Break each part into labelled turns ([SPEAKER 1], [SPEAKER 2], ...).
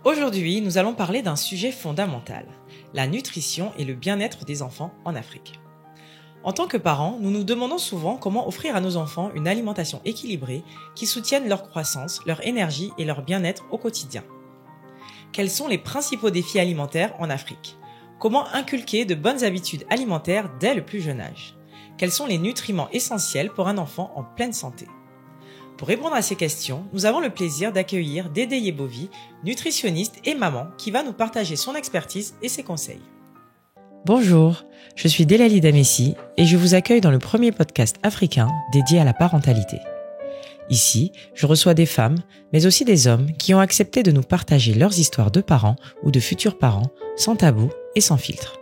[SPEAKER 1] Aujourd'hui, nous allons parler d'un sujet fondamental, la nutrition et le bien-être des enfants en Afrique. En tant que parents, nous nous demandons souvent comment offrir à nos enfants une alimentation équilibrée qui soutienne leur croissance, leur énergie et leur bien-être au quotidien. Quels sont les principaux défis alimentaires en Afrique ? Comment inculquer de bonnes habitudes alimentaires dès le plus jeune âge ? Quels sont les nutriments essentiels pour un enfant en pleine santé ? Pour répondre à ces questions, nous avons le plaisir d'accueillir Dédé Yebovi, nutritionniste et maman, qui va nous partager son expertise et ses conseils. Bonjour, je suis Délali Damessi et je vous accueille dans le premier podcast africain dédié à la parentalité. Ici, je reçois des femmes, mais aussi des hommes qui ont accepté de nous partager leurs histoires de parents ou de futurs parents, sans tabou et sans filtre.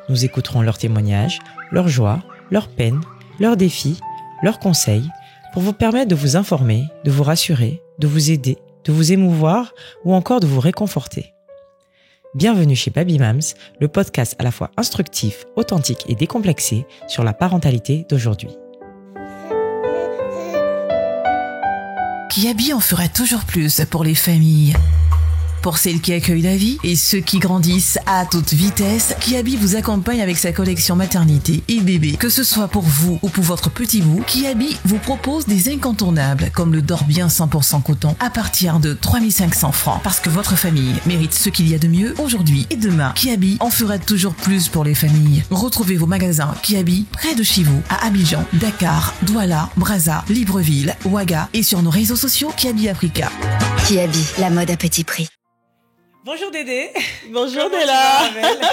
[SPEAKER 1] Nous écouterons leurs témoignages, leurs joies, leurs peines, leurs défis, leurs conseils, pour vous permettre de vous informer, de vous rassurer, de vous aider, de vous émouvoir ou encore de vous réconforter. Bienvenue chez Baby Mams, le podcast à la fois instructif, authentique et décomplexé sur la parentalité d'aujourd'hui.
[SPEAKER 2] Kiabi en fera toujours plus pour les familles. Pour celles qui accueillent la vie et ceux qui grandissent à toute vitesse, Kiabi vous accompagne avec sa collection maternité et bébé. Que ce soit pour vous ou pour votre petit bout, Kiabi vous propose des incontournables comme le Dorbien 100% coton à partir de 3 500 francs. Parce que votre famille mérite ce qu'il y a de mieux aujourd'hui et demain. Kiabi en fera toujours plus pour les familles. Retrouvez vos magasins Kiabi près de chez vous à Abidjan, Dakar, Douala, Brazza, Libreville, Ouaga et sur nos réseaux sociaux Kiabi Africa.
[SPEAKER 3] Kiabi, la mode à petit prix.
[SPEAKER 1] Bonjour Dédé.
[SPEAKER 4] Bonjour
[SPEAKER 1] Comment
[SPEAKER 4] Déla.
[SPEAKER 1] tu vas, Belle ?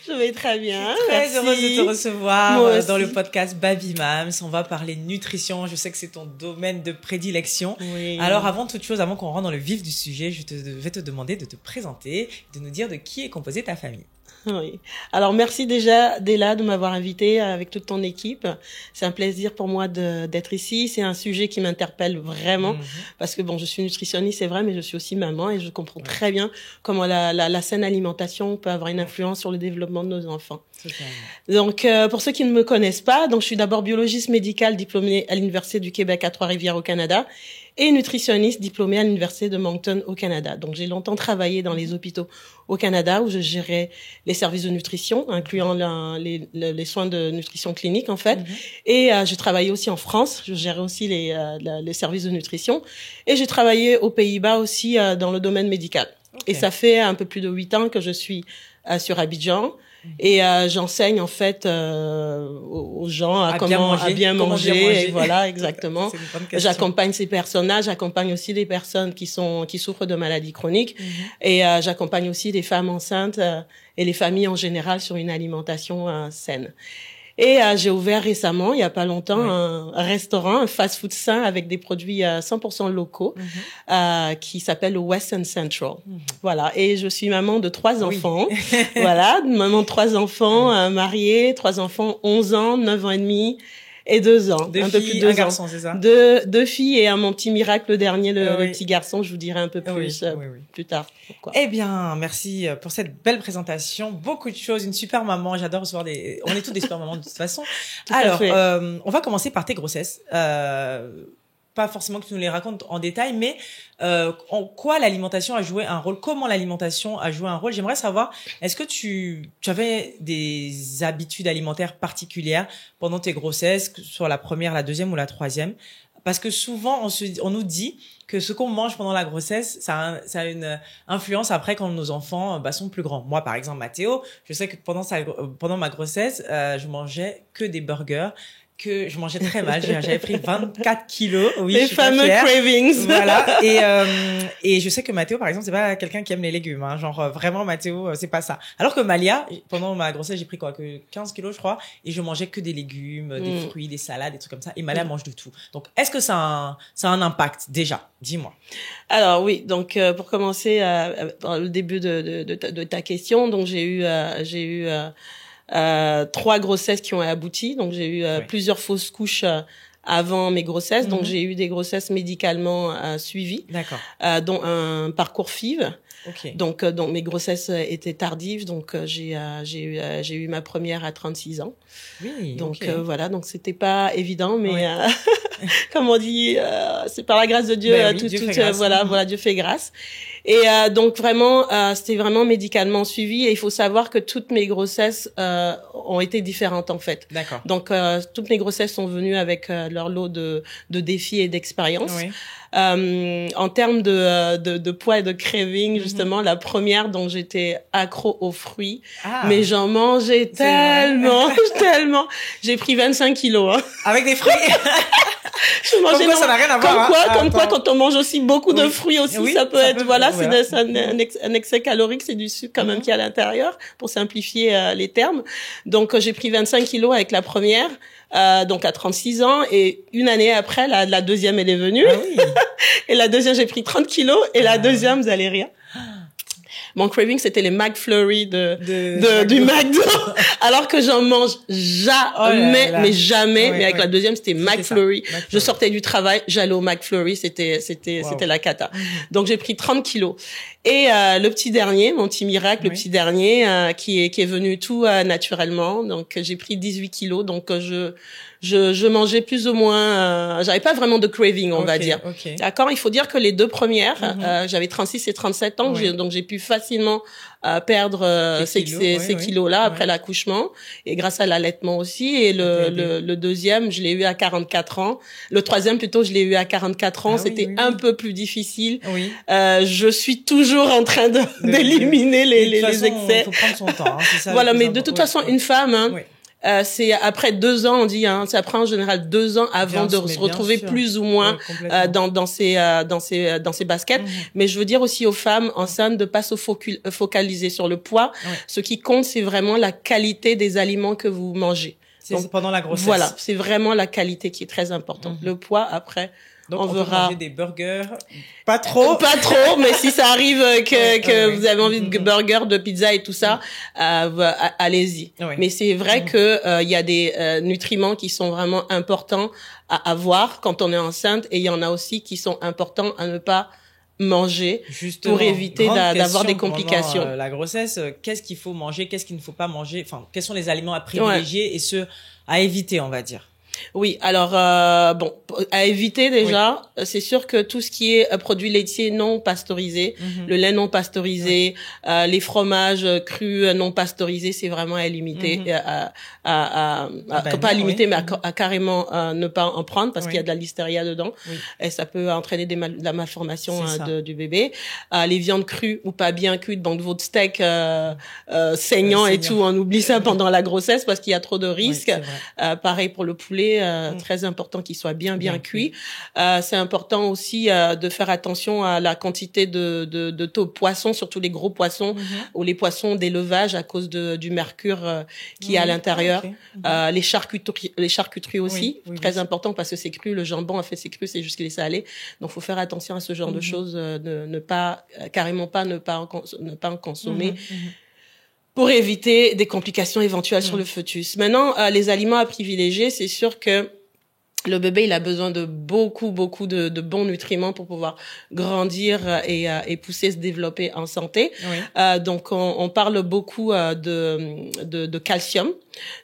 [SPEAKER 4] Je vais très bien.
[SPEAKER 1] Très heureuse de te recevoir
[SPEAKER 4] Moi
[SPEAKER 1] dans
[SPEAKER 4] aussi.
[SPEAKER 1] le podcast Baby Mams. On va parler nutrition. Je sais que c'est ton domaine de prédilection.
[SPEAKER 4] Oui.
[SPEAKER 1] Alors avant toute chose, avant qu'on rentre dans le vif du sujet, vais te demander de te présenter, de nous dire de qui est composée ta famille.
[SPEAKER 4] Oui. Alors merci déjà Déla de m'avoir invitée avec toute ton équipe. C'est un plaisir pour moi d'être ici. C'est un sujet qui m'interpelle vraiment parce que bon, je suis nutritionniste, c'est vrai, mais je suis aussi maman et je comprends très bien comment la saine alimentation peut avoir une influence sur le développement de nos enfants. Donc pour ceux qui ne me connaissent pas, donc je suis d'abord biologiste médicale diplômée à l'Université du Québec à Trois-Rivières au Canada et nutritionniste diplômée à l'Université de Moncton au Canada. Donc j'ai longtemps travaillé dans les hôpitaux au Canada où je gérais les services de nutrition, incluant les soins de nutrition clinique en fait. Et j'ai travaillé aussi en France, je gérais aussi les services de nutrition. Et j'ai travaillé aux Pays-Bas aussi dans le domaine médical.
[SPEAKER 1] Okay.
[SPEAKER 4] Et ça fait un peu plus de 8 ans que je suis sur Abidjan. Et j'enseigne en fait aux gens à bien manger. Et voilà, exactement.
[SPEAKER 1] C'est une bonne question.
[SPEAKER 4] J'accompagne ces personnes-là, j'accompagne aussi les personnes qui souffrent de maladies chroniques et j'accompagne aussi les femmes enceintes et les familles en général sur une alimentation saine. Et j'ai ouvert récemment, il y a pas longtemps, un restaurant, un fast-food sain avec des produits 100% locaux qui s'appelle le Western Central. Voilà. Et je suis maman de 3 enfants. Voilà, maman de 3 enfants, mariée, 3 enfants, 11 ans, 9 ans et demi et 2 ans.
[SPEAKER 1] Deux
[SPEAKER 4] un
[SPEAKER 1] filles,
[SPEAKER 4] peu plus de 2
[SPEAKER 1] un
[SPEAKER 4] ans.
[SPEAKER 1] garçon, c'est ça ?
[SPEAKER 4] Deux filles et mon petit miracle, le dernier, le petit garçon. Je vous dirai un peu plus plus tard. Pourquoi.
[SPEAKER 1] Eh bien, merci pour cette belle présentation. Beaucoup de choses, une super maman. J'adore recevoir on est toutes des super mamans de toute façon. Alors, on va commencer par tes grossesses. Pas forcément que tu nous les racontes en détail, mais en quoi l'alimentation a joué un rôle, comment l'alimentation a joué un rôle. J'aimerais savoir, est-ce que tu avais des habitudes alimentaires particulières pendant tes grossesses, que ce soit la première, la deuxième ou la troisième? Parce que souvent, on nous dit que ce qu'on mange pendant la grossesse, ça a une influence après quand nos enfants sont plus grands. Moi, par exemple, Mathéo, je sais que pendant ma grossesse, je mangeais que des burgers, que je mangeais très mal. J'avais pris 24 kilos. Oui,
[SPEAKER 4] les fameux cravings.
[SPEAKER 1] Voilà. Et je sais que Mathéo, par exemple, c'est pas quelqu'un qui aime les légumes, hein. Genre, vraiment, Mathéo, c'est pas ça. Alors que Malia, pendant ma grossesse, j'ai pris que 15 kilos, je crois. Et je mangeais que des légumes, des fruits, des salades, des trucs comme ça. Et Malia mange de tout. Donc, est-ce que ça a un impact, déjà? Dis-moi.
[SPEAKER 4] Alors oui, donc pour commencer le début de ta question, donc j'ai eu 3 grossesses qui ont abouti, donc j'ai eu plusieurs fausses couches avant mes grossesses, donc j'ai eu des grossesses médicalement suivies, dont un parcours FIV.
[SPEAKER 1] Okay.
[SPEAKER 4] Donc mes grossesses étaient tardives, donc j'ai eu ma première à 36 ans.
[SPEAKER 1] Oui.
[SPEAKER 4] Donc voilà, donc c'était pas évident, mais comme on dit, c'est par la grâce de Dieu,
[SPEAKER 1] Ben oui, Dieu fait grâce.
[SPEAKER 4] voilà, Dieu fait grâce. Et donc vraiment, c'était vraiment médicalement suivi. Et il faut savoir que toutes mes grossesses ont été différentes en fait.
[SPEAKER 1] D'accord.
[SPEAKER 4] Donc toutes mes grossesses sont venues avec leur lot de défis et d'expériences.
[SPEAKER 1] Oui.
[SPEAKER 4] En termes de poids et de craving, justement, la première dont j'étais accro aux fruits, mais j'en mangeais tellement. J'ai pris 25 kilos. Hein.
[SPEAKER 1] Avec des fruits.
[SPEAKER 4] Je mangeais
[SPEAKER 1] comme quoi, ça n'a rien à voir.
[SPEAKER 4] Comme quoi, quand on mange aussi beaucoup de fruits aussi, ça peut être, voilà,
[SPEAKER 1] voilà.
[SPEAKER 4] c'est un excès calorique, c'est du sucre quand même qui est à l'intérieur, pour simplifier les termes. Donc, j'ai pris 25 kilos avec la première. Donc à 36 ans, et une année après, la deuxième elle est venue.
[SPEAKER 1] Ah oui.
[SPEAKER 4] Et la deuxième j'ai pris 30 kilos, et la deuxième vous allez rire. Mon craving c'était les McFlurry du McDo, alors que j'en mange jamais, mais avec la deuxième c'était McFlurry. Je sortais du travail, j'allais au McFlurry, c'était la cata. Donc j'ai pris 30 kilos. Et le petit dernier, mon petit miracle, le petit dernier qui est venu tout naturellement. Donc j'ai pris 18 kilos. Donc je mangeais plus ou moins. J'avais pas vraiment de craving, on va dire. D'accord. Il faut dire que les deux premières, j'avais 36 et 37 ans, donc j'ai pu facilement perdre ces kilos-là après l'accouchement, et grâce à l'allaitement aussi. Et le deuxième, je l'ai eu à 44 ans. Le troisième, plutôt, je l'ai eu à 44 ans. C'était un peu plus difficile. Je suis toujours en train d'éliminer les excès.
[SPEAKER 1] Il faut prendre son temps. Hein, c'est ça,
[SPEAKER 4] voilà, mais de toute façon, une femme, c'est après 2 ans, on dit, ça prend en général 2 ans avant de se retrouver plus ou moins dans ses baskets. Mais je veux dire aussi aux femmes enceintes de pas se focaliser sur le poids. Ce qui compte, c'est vraiment la qualité des aliments que vous mangez.
[SPEAKER 1] C'est pendant la grossesse.
[SPEAKER 4] Voilà, c'est vraiment la qualité qui est très importante. Le poids, après,
[SPEAKER 1] donc,
[SPEAKER 4] on
[SPEAKER 1] peut
[SPEAKER 4] verra.
[SPEAKER 1] manger des burgers. Pas trop,
[SPEAKER 4] mais si ça arrive que vous avez envie de burgers, de pizza et tout ça, allez-y. Mais c'est vrai que il y a des nutriments qui sont vraiment importants à avoir quand on est enceinte, et il y en a aussi qui sont importants à ne pas manger. Justement, pour éviter d'avoir des complications.
[SPEAKER 1] Pendant, la grossesse, qu'est-ce qu'il faut manger, qu'est-ce qu'il ne faut pas manger, enfin, quels sont les aliments à privilégier et ceux à éviter, on va dire.
[SPEAKER 4] Oui, alors bon, à éviter déjà, c'est sûr que tout ce qui est produits laitiers non pasteurisés, le lait non pasteurisé, les fromages crus non pasteurisés, c'est vraiment à limiter, pas à limiter, mais à carrément ne pas en prendre, parce qu'il y a de la listeria dedans, et ça peut entraîner de la malformation du bébé. Les viandes crues ou pas bien cuites, donc votre steak saignant et tout, on oublie ça pendant la grossesse parce qu'il y a trop de risques. Pareil pour le poulet. Très important qu'il soit bien cuit. C'est important aussi de faire attention à la quantité de poissons, surtout les gros poissons ou les poissons d'élevage à cause du mercure qui est à l'intérieur. Les charcuteries aussi, très important parce que c'est cru. Le jambon, en fait, c'est cru, c'est juste qu'il est salé. Donc, faut faire attention à ce genre de choses, ne pas en consommer. Pour éviter des complications éventuelles sur le fœtus. Maintenant, les aliments à privilégier, c'est sûr que le bébé, il a besoin de beaucoup de bons nutriments pour pouvoir grandir et pousser, se développer en santé. Donc, on parle beaucoup de calcium.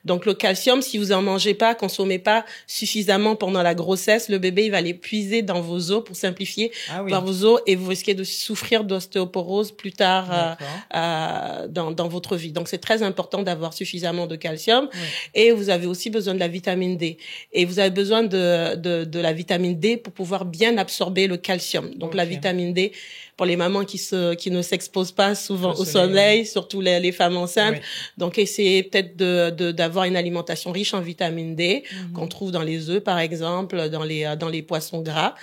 [SPEAKER 4] Donc, le calcium, si vous en mangez pas, consommez pas suffisamment pendant la grossesse, le bébé, il va l'épuiser dans vos os, pour simplifier, dans vos os, et vous risquez de souffrir d'ostéoporose plus tard dans votre vie. Donc, c'est très important d'avoir suffisamment de calcium. Et vous avez aussi besoin de la vitamine D. Et vous avez besoin de la vitamine D pour pouvoir bien absorber le calcium. Donc, la vitamine D, pour les mamans qui ne s'exposent pas souvent au soleil, surtout les femmes enceintes. Donc, essayez peut-être d'avoir une alimentation riche en vitamine D, qu'on trouve dans les œufs, par exemple, dans les poissons gras,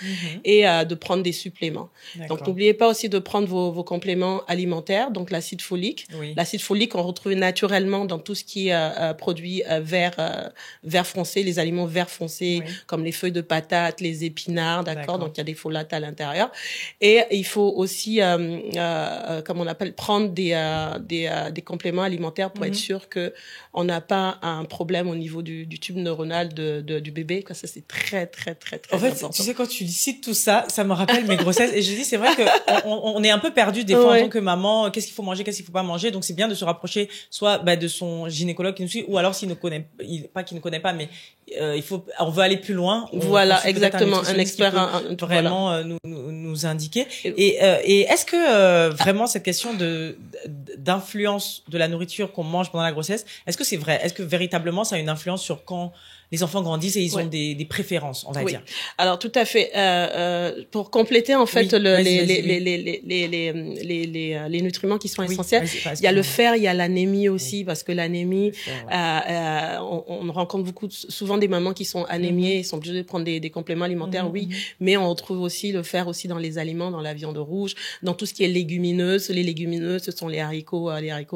[SPEAKER 4] et de prendre des suppléments. Donc, n'oubliez pas aussi de prendre vos compléments alimentaires, donc l'acide folique. L'acide folique, on retrouve naturellement dans tout ce qui est produit vert foncé, les aliments vert foncé, comme les feuilles de patates, les épinards, d'accord? Donc, il y a des folates à l'intérieur. Et il faut aussi, comme on appelle, prendre des compléments alimentaires pour être sûr que on n'a pas un problème au niveau du tube neuronal du bébé. Ça, c'est très en fait, important.
[SPEAKER 1] Tu sais, quand tu cites tout ça, ça me rappelle mes grossesses. Et je dis, c'est vrai que on est un peu perdu des fois en tant que maman. Qu'est-ce qu'il faut manger, qu'est-ce qu'il faut pas manger. Donc, c'est bien de se rapprocher soit de son gynécologue qui nous suit, ou alors s'il ne connaît pas, mais on veut aller plus loin.
[SPEAKER 4] Voilà, exactement, un expert
[SPEAKER 1] vraiment nous indiquer. Et est-ce que vraiment cette question d'influence de la nourriture qu'on mange pendant la grossesse, est-ce que c'est vrai? Est-ce que véritablement ça a une influence sur quand les enfants grandissent et ils ont des préférences, on va dire?
[SPEAKER 4] Alors tout à fait. Pour compléter en fait les nutriments qui sont essentiels, il y a le fer, il y a l'anémie aussi, parce que l'anémie, on rencontre souvent des mamans qui sont anémiées, ils sont obligés de prendre des compléments alimentaires, mais on retrouve aussi le fer aussi dans les aliments, dans la viande rouge, dans tout ce qui est légumineuse. Les légumineuses, ce sont les haricots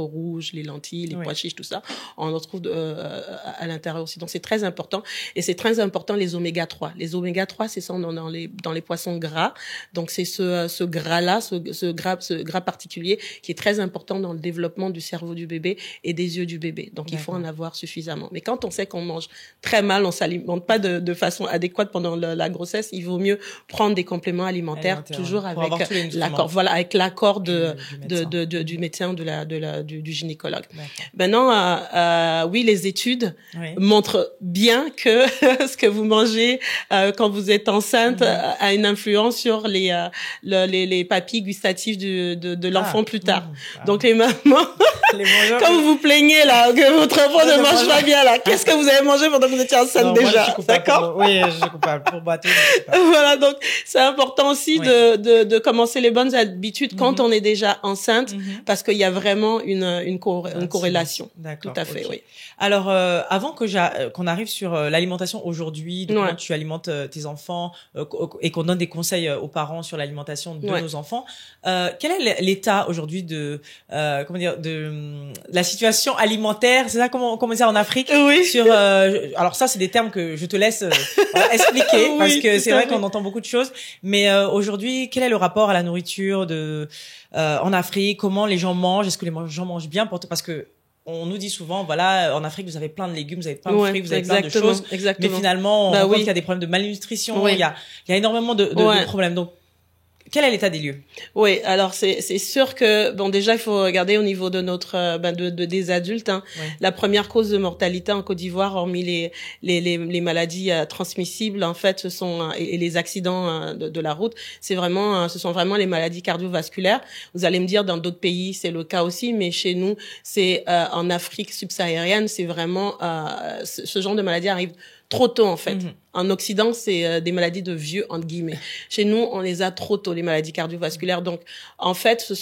[SPEAKER 4] rouges, les lentilles, les pois chiches, tout ça. On en retrouve à l'intérieur aussi. Donc c'est très important. Et c'est très important les oméga 3. Les oméga 3, c'est ça dans les poissons gras. Donc c'est ce gras-là, ce gras particulier qui est très important dans le développement du cerveau du bébé et des yeux du bébé. Donc il faut en avoir suffisamment. Mais quand on sait qu'on mange très mal, on s'alimente pas de façon adéquate pendant la grossesse, il vaut mieux prendre des compléments alimentaires toujours avec l'accord. Voilà, avec l'accord du médecin, du gynécologue. Maintenant, oui, les études montrent bien que ce que vous mangez quand vous êtes enceinte a une influence sur les papilles gustatives de l'enfant plus tard. Donc les mamans, quand vous vous plaignez là que votre enfant ne mange pas bien là, qu'est-ce que vous avez mangé pendant que vous étiez enceinte déjà? D'accord?
[SPEAKER 1] Oui, je suis coupable pour battre.
[SPEAKER 4] Voilà, donc c'est important aussi de commencer les bonnes habitudes quand on est déjà enceinte, parce qu'il y a vraiment une corrélation.
[SPEAKER 1] D'accord.
[SPEAKER 4] Tout à fait, oui.
[SPEAKER 1] Alors, avant qu'on arrive sur l'alimentation aujourd'hui, de comment tu alimentes tes enfants et qu'on donne des conseils aux parents sur l'alimentation de nos enfants, quel est l'état aujourd'hui de la situation alimentaire, c'est ça comment dire en Afrique?
[SPEAKER 4] Oui.
[SPEAKER 1] Alors ça, c'est des termes que je te laisse expliquer parce que c'est vrai qu'on entend beaucoup de choses. Mais aujourd'hui, quel est le rapport à la nourriture en Afrique? Comment les gens mangent? Est-ce que les gens mangent bien parce que on nous dit souvent, voilà, en Afrique, vous avez plein de légumes, vous avez plein de fruits, vous avez plein de choses. Mais finalement, on rencontre qu'il y a des problèmes de malnutrition, il y a énormément de problèmes. Donc, quel est l'état des lieux?
[SPEAKER 4] Oui, alors c'est sûr que déjà il faut regarder au niveau de notre des adultes. La première cause de mortalité en Côte d'Ivoire, hormis les maladies transmissibles, en fait, ce sont et les accidents de la route, ce sont vraiment les maladies cardiovasculaires. Vous allez me dire dans d'autres pays c'est le cas aussi, mais chez nous c'est en Afrique subsaharienne, c'est vraiment ce genre de maladie arrive trop tôt en fait. En Occident, c'est des maladies de vieux entre guillemets. Chez nous, on les a trop tôt, les maladies cardiovasculaires. Donc, en fait,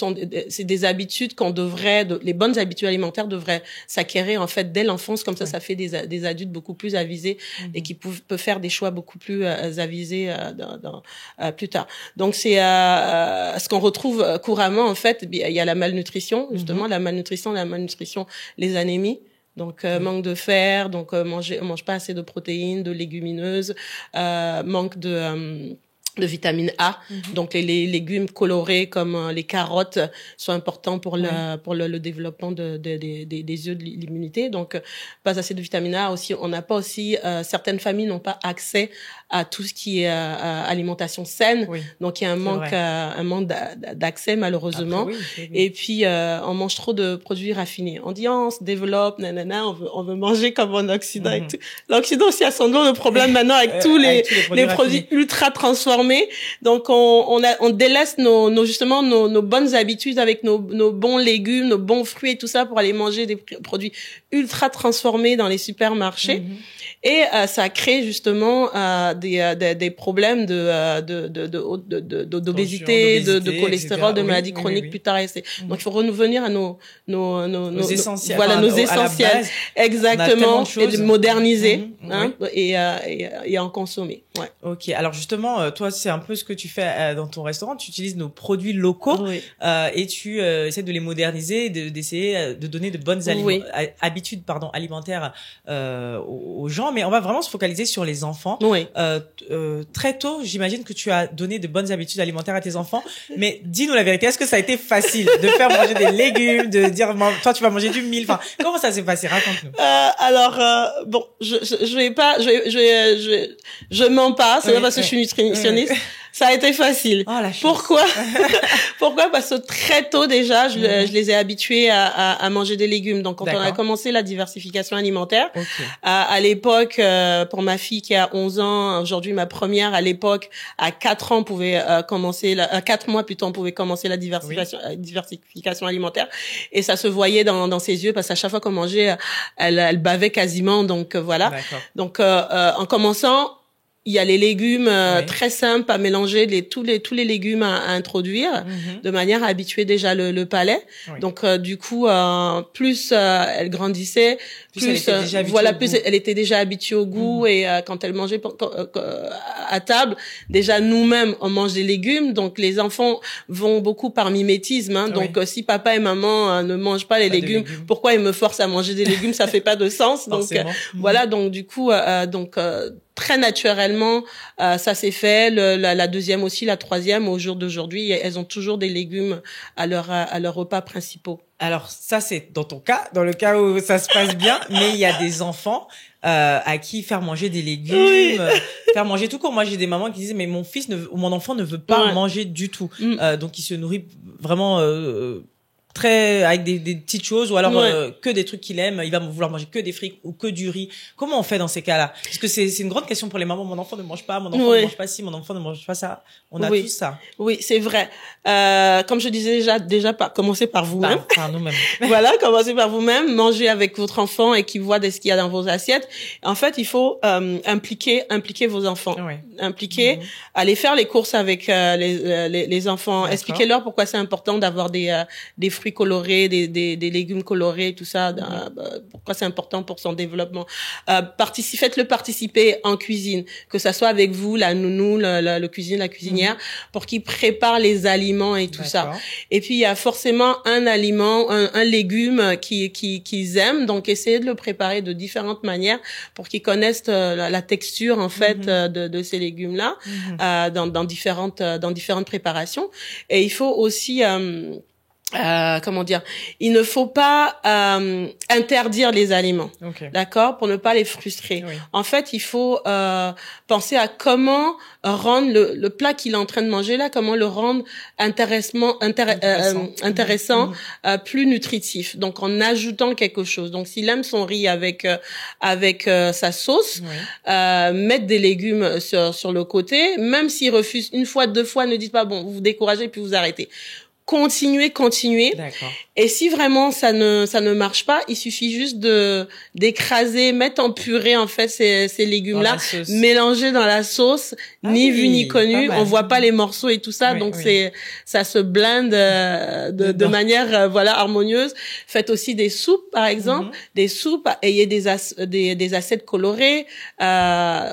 [SPEAKER 4] c'est des habitudes les bonnes habitudes alimentaires devraient s'acquérir en fait dès l'enfance. Comme ça fait des adultes beaucoup plus avisés et qui peuvent faire des choix beaucoup plus avisés plus tard. Donc, c'est ce qu'on retrouve couramment en fait. Il y a la malnutrition, justement, la malnutrition, les anémies. Donc manque de fer, donc on mange pas assez de protéines, de légumineuses, manque de vitamine A. Donc les légumes colorés comme les carottes sont importants pour le développement des yeux, de l'immunité. Donc pas assez de vitamine A aussi. On n'a pas aussi certaines familles n'ont pas accès à tout ce qui est alimentation saine. Donc il y a un manque d'accès malheureusement. Et puis on mange trop de produits raffinés. On dit on se développe, on veut manger comme en Occident. L'Occident aussi a son lot de problèmes maintenant avec tous les produits ultra transformés. Donc on délaisse nos bonnes habitudes avec nos bons légumes, nos bons fruits et tout ça pour aller manger des produits ultra transformés dans les supermarchés. Et ça crée justement des problèmes d'obésité, de cholestérol, de maladies chroniques plus tard. Donc il faut revenir à nos essentiels. Voilà, nos essentiels. Exactement. Et de moderniser, et en consommer. Ouais.
[SPEAKER 1] Ok. Alors justement, toi, c'est un peu ce que tu fais dans ton restaurant. Tu utilises nos produits locaux et tu essaies de les moderniser, d'essayer de donner de bonnes habitudes alimentaires aux gens. Mais on va vraiment se focaliser sur les enfants. Très tôt, j'imagine que tu as donné de bonnes habitudes alimentaires à tes enfants. Mais dis-nous la vérité, est-ce que ça a été facile de faire manger des légumes, de dire toi tu vas manger du mil, enfin comment ça s'est passé? Raconte-nous.
[SPEAKER 4] Alors je mens pas, c'est pas parce que je suis nutritionniste nutritionnistes, ça a été facile.
[SPEAKER 1] Oh, la chance.
[SPEAKER 4] Pourquoi? Pourquoi? Parce que très tôt déjà, je les ai habitués à manger des légumes. Donc, quand on a commencé la diversification alimentaire, à l'époque, pour ma fille qui a 11 ans, aujourd'hui ma première, à l'époque, à 4 ans, on pouvait commencer, 4 mois plutôt, on pouvait commencer la diversification alimentaire. Et ça se voyait dans ses yeux parce qu'à chaque fois qu'on mangeait, elle bavait quasiment. Donc, voilà. Donc, en commençant, il y a les légumes très simples à mélanger, tous les légumes à introduire de manière à habituer déjà le palais. Donc du coup plus elle grandissait, plus elle était déjà habituée au goût et quand elle mangeait à table, déjà nous-mêmes on mange des légumes, donc les enfants vont beaucoup par mimétisme hein, donc si papa et maman ne mangent pas les légumes, pourquoi ils me forcent à manger des légumes, ça fait pas de sens. Donc voilà, donc du coup très naturellement, ça s'est fait. La deuxième aussi, la troisième, au jour d'aujourd'hui, elles ont toujours des légumes à leurs repas principaux.
[SPEAKER 1] Alors ça, c'est dans ton cas, dans le cas où ça se passe bien, mais il y a des enfants à qui faire manger des légumes, faire manger tout court. Moi, j'ai des mamans qui disent mais mon fils ou mon enfant ne veut pas manger du tout, donc il se nourrit vraiment très avec des petites choses ou alors que des trucs qu'il aime, il va vouloir manger que des frites ou que du riz. Comment on fait dans ces cas-là? Parce que c'est une grande question pour les mamans. Mon enfant ne mange pas, mon enfant ne mange pas ci, mon enfant ne mange pas ça. On a tous ça.
[SPEAKER 4] Oui, c'est vrai. Comme je disais déjà commencez par vous-même.
[SPEAKER 1] Par nous-mêmes.
[SPEAKER 4] Voilà, commencez par vous-même, mangez avec votre enfant et qu'il voit de ce qu'il y a dans vos assiettes. En fait, il faut impliquer vos enfants. Impliquer, aller faire les courses avec les enfants, expliquez-leur pourquoi c'est important d'avoir des fruits colorés, des légumes colorés, tout ça, pourquoi c'est important pour son développement. Faites-le participer en cuisine, que ça soit avec vous, la nounou, le cuisinier, la cuisinière, pour qu'il prépare les aliments et tout ça. Et puis, il y a forcément un aliment, un légume qu'ils aiment, donc essayez de le préparer de différentes manières pour qu'ils connaissent la texture, en fait, de ces légumes-là, dans différentes préparations. Et il faut aussi il ne faut pas interdire les aliments, d'accord, pour ne pas les frustrer. En fait, il faut penser à comment rendre le plat qu'il est en train de manger là, comment le rendre intéressant, plus nutritif. Donc, en ajoutant quelque chose. Donc, s'il aime son riz avec sa sauce, mettre des légumes sur le côté. Même s'il refuse une fois, deux fois, ne dites pas bon, vous vous découragez puis vous arrêtez. Continuez. Et si vraiment ça ne marche pas, il suffit juste d'écraser, mettre en purée en fait ces légumes-là, mélanger dans la sauce, ni vu ni connu. On voit pas les morceaux et tout ça, donc ça se blinde de manière harmonieuse. Faites aussi des soupes par exemple, des soupes, ayez des assiettes colorées,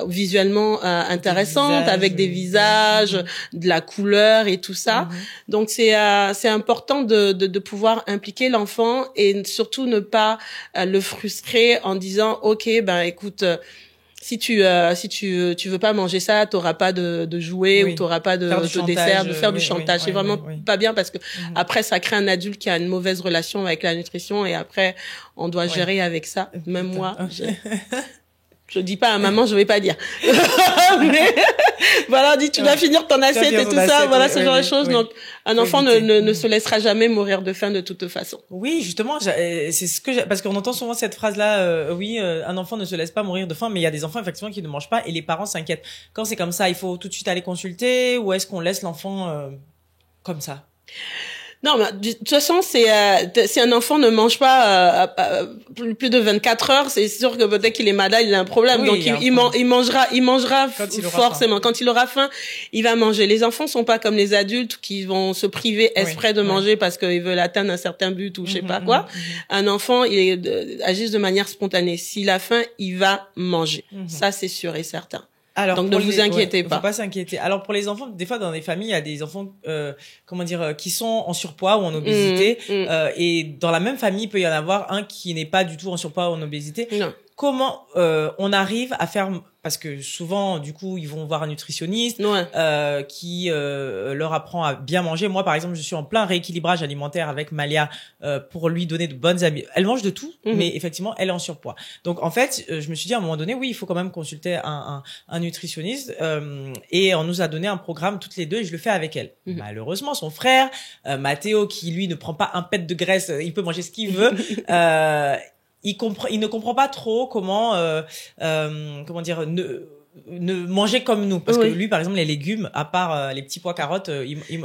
[SPEAKER 4] visuellement intéressantes avec des visages, de la couleur et tout ça. Donc c'est important de pouvoir impliquer l'enfant et surtout ne pas le frustrer en disant OK écoute si tu veux pas manger ça, t'auras pas de jouets ou t'auras pas de dessert, de faire du chantage. C'est vraiment pas bien parce que après ça crée un adulte qui a une mauvaise relation avec la nutrition et après on doit gérer avec ça. Même moi, je dis pas à maman, je vais pas dire. Mais voilà, on dit tu dois finir ton assiette et tout ça, voilà ce genre de choses. Donc un enfant ne se laissera jamais mourir de faim de toute façon.
[SPEAKER 1] Oui, justement, c'est ce que parce qu'on entend souvent cette phrase là un enfant ne se laisse pas mourir de faim, mais il y a des enfants effectivement qui ne mangent pas et les parents s'inquiètent. Quand c'est comme ça, il faut tout de suite aller consulter ou est-ce qu'on laisse l'enfant comme ça?
[SPEAKER 4] Non, mais de toute façon, si un enfant ne mange pas plus de 24 heures, c'est sûr que peut-être qu'il est malade, il a un problème. Donc il mangera forcément. Quand il aura faim, il va manger. Les enfants sont pas comme les adultes qui vont se priver exprès de manger parce qu'ils veulent atteindre un certain but ou je sais pas quoi. Un enfant, il agit de manière spontanée. S'il a faim, il va manger. Ça, c'est sûr et certain.
[SPEAKER 1] Alors,
[SPEAKER 4] donc ne vous inquiétez pas.
[SPEAKER 1] Faut pas s'inquiéter. Alors pour les enfants, des fois dans des familles, il y a des enfants qui sont en surpoids ou en obésité et dans la même famille, il peut y en avoir un qui n'est pas du tout en surpoids ou en obésité.
[SPEAKER 4] Non.
[SPEAKER 1] comment on arrive à faire, parce que souvent du coup ils vont voir un nutritionniste qui leur apprend à bien manger. Moi par exemple je suis en plein rééquilibrage alimentaire avec Malia pour lui donner de bonnes habitudes. Elle mange de tout, mais effectivement elle est en surpoids. Donc en fait je me suis dit à un moment donné oui il faut quand même consulter un nutritionniste et on nous a donné un programme toutes les deux et je le fais avec elle. Malheureusement son frère Mathéo qui lui ne prend pas un pet de graisse, il peut manger ce qu'il veut. Il ne comprend pas trop comment dire ne manger comme nous parce que lui par exemple les légumes à part les petits pois carottes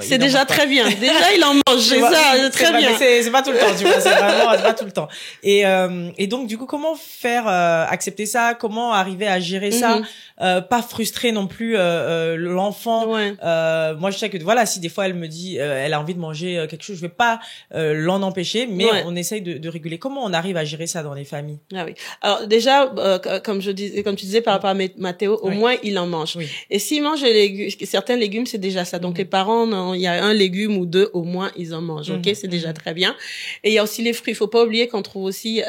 [SPEAKER 4] c'est déjà très bien. Déjà il en mange, c'est ça, très bien.
[SPEAKER 1] C'est pas tout le temps, tu vois, c'est pas tout le temps. Et donc du coup comment faire accepter ça, comment arriver à gérer ça, pas frustrer non plus l'enfant. Moi je sais que voilà, si des fois elle me dit elle a envie de manger quelque chose, je vais pas l'en empêcher, mais on essaye de réguler. Comment on arrive à gérer ça dans les familles?
[SPEAKER 4] Ah oui. Alors déjà comme tu disais par rapport à Mathéo, au moins il en mange. Et s'il mange certains légumes, c'est déjà ça. Donc les parents, il y a un légume ou deux, au moins ils en mangent. Ok, c'est déjà très bien. Et il y a aussi les fruits. Il faut pas oublier qu'on trouve aussi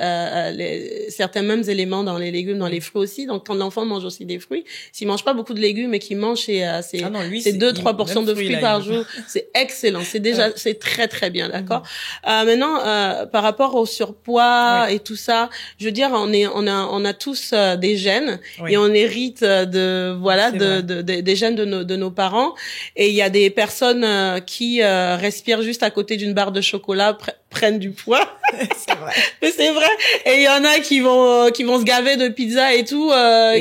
[SPEAKER 4] certains mêmes éléments dans les légumes, dans les fruits aussi. Donc quand l'enfant mange aussi des fruits, s'il mange pas beaucoup de légumes et qu'il mange c'est 2-3 portions de fruits par jour, c'est excellent. C'est déjà c'est très très bien, d'accord. Maintenant par rapport au surpoids et tout ça, je veux dire on a tous des gènes et on hérite des gènes de nos parents, et il y a des personnes qui respirent juste à côté d'une barre de chocolat prennent du poids.
[SPEAKER 1] C'est vrai.
[SPEAKER 4] Mais c'est vrai. Et il y en a qui vont se gaver de pizza et tout,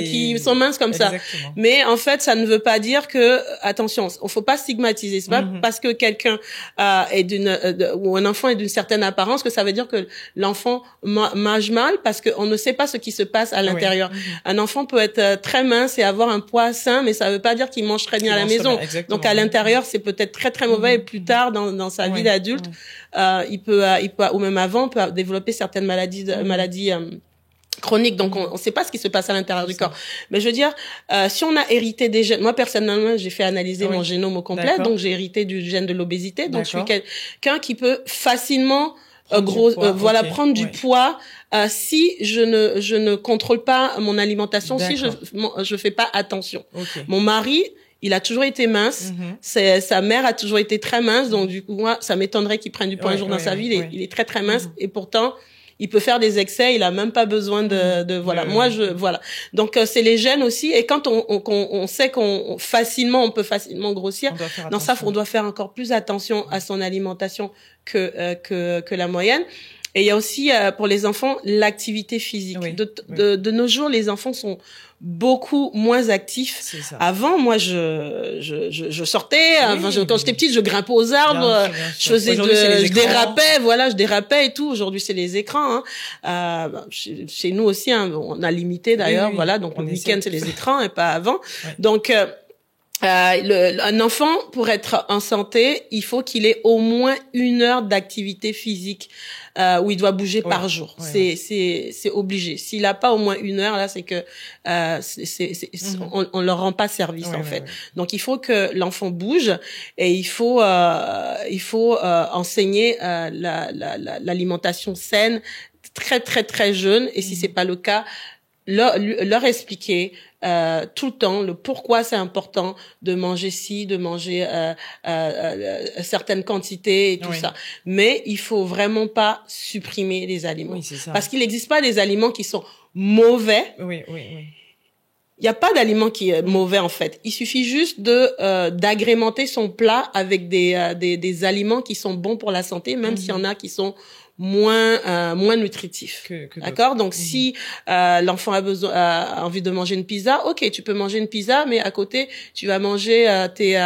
[SPEAKER 4] qui sont minces comme ça. Mais en fait, ça ne veut pas dire que, attention, on faut pas stigmatiser. C'est pas parce que quelqu'un ou un enfant est d'une certaine apparence que ça veut dire que l'enfant mange mal, parce qu'on ne sait pas ce qui se passe à l'intérieur. Un enfant peut être très mince et avoir un poids sain, mais ça veut pas dire qu'il mange très bien à la maison. Donc à l'intérieur, c'est peut-être très très mauvais, et plus tard dans sa vie d'adulte, il peut ou même avant peut développer certaines maladies chroniques. Donc on sait pas ce qui se passe à l'intérieur du corps. Mais je veux dire, si on a hérité des gènes, moi personnellement j'ai fait analyser mon génome au complet, donc j'ai hérité du gène de l'obésité, donc je suis quelqu'un qui peut facilement prendre du poids si je ne contrôle pas mon alimentation, si je fais pas attention. Mon mari, il a toujours été mince. Sa mère a toujours été très mince, donc du coup moi ça m'étonnerait qu'il prenne du poids un jour dans sa vie. Il est très très mince, et pourtant il peut faire des excès, il a même pas besoin de voilà. Donc c'est les gènes aussi, et quand on sait on peut facilement grossir, dans ça on doit faire encore plus attention à son alimentation que la moyenne. Et il y a aussi pour les enfants l'activité physique. De nos jours, les enfants sont beaucoup moins actifs. Avant, moi, je sortais. Quand j'étais petite, je grimpais aux arbres. Je dérapais et tout. Aujourd'hui, c'est les écrans. Chez nous aussi, on a limité d'ailleurs. Voilà, donc le week-end, c'est les écrans et pas avant. Donc un enfant, pour être en santé, il faut qu'il ait au moins 1 heure d'activité physique où il doit bouger par jour. C'est obligé. S'il a pas au moins 1 heure, là, c'est que on leur rend pas service en fait. Donc il faut que l'enfant bouge, et il faut enseigner l'alimentation saine très très très jeune, et si c'est pas le cas, leur expliquer tout le temps le pourquoi c'est important de manger de manger certaines quantités et tout ça. Mais il faut vraiment pas supprimer les aliments, parce qu'il n'existe pas des aliments qui sont mauvais. Il n'y a pas d'aliment qui est mauvais en fait. Il suffit juste d'agrémenter son plat avec des aliments qui sont bons pour la santé, même s'il y en a qui sont moins nutritif. D'accord? Donc si l'enfant a envie de manger une pizza, OK, tu peux manger une pizza, mais à côté, tu vas manger tes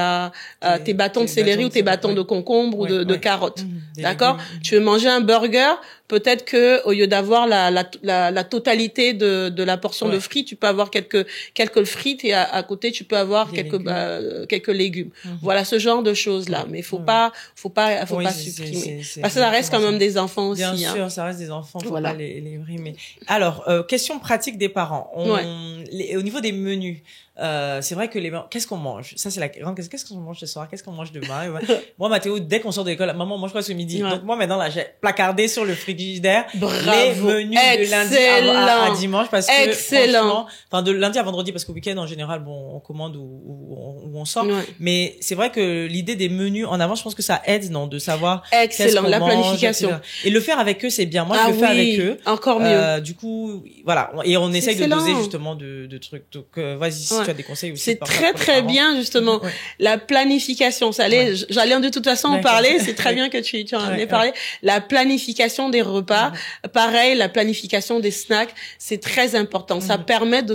[SPEAKER 4] bâtons de céleri ou tes bâtons de concombre ou de carottes. D'accord? Tu veux manger un burger, peut-être que au lieu d'avoir la totalité de la portion de frites, tu peux avoir quelques frites, et à côté tu peux avoir quelques légumes. Voilà, ce genre de choses là, mais faut pas supprimer, parce que ça reste quand même des enfants aussi.
[SPEAKER 1] Bien sûr, ça reste des enfants, faut pas les brimer. Alors, question pratique des parents. Au niveau des menus, c'est vrai que qu'est-ce qu'on mange? Ça, c'est la grande question. Qu'est-ce qu'on mange ce soir? Qu'est-ce qu'on mange demain? Moi, Mathéo, dès qu'on sort de l'école, maman, mange quoi ce midi? Donc, moi, maintenant, là, j'ai placardé sur le frigo frigidaire
[SPEAKER 4] Bravo.
[SPEAKER 1] les menus de lundi à dimanche parce que franchement, enfin de lundi à vendredi parce qu'au week-end en général bon on commande ou on sort, mais c'est vrai que l'idée des menus en avant, je pense que ça aide de savoir
[SPEAKER 4] la planification
[SPEAKER 1] et le faire avec eux c'est bien. Moi je le fais avec eux
[SPEAKER 4] encore mieux.
[SPEAKER 1] Du coup voilà, et on essaye de doser justement de trucs. Donc vas-y si tu as des conseils aussi.
[SPEAKER 4] C'est très bien justement la planification. Ça allait, j'allais de toute façon en parler. C'est très bien que tu en aies parlé. La planification des repas, pareil, la planification des snacks, c'est très important. Ça permet de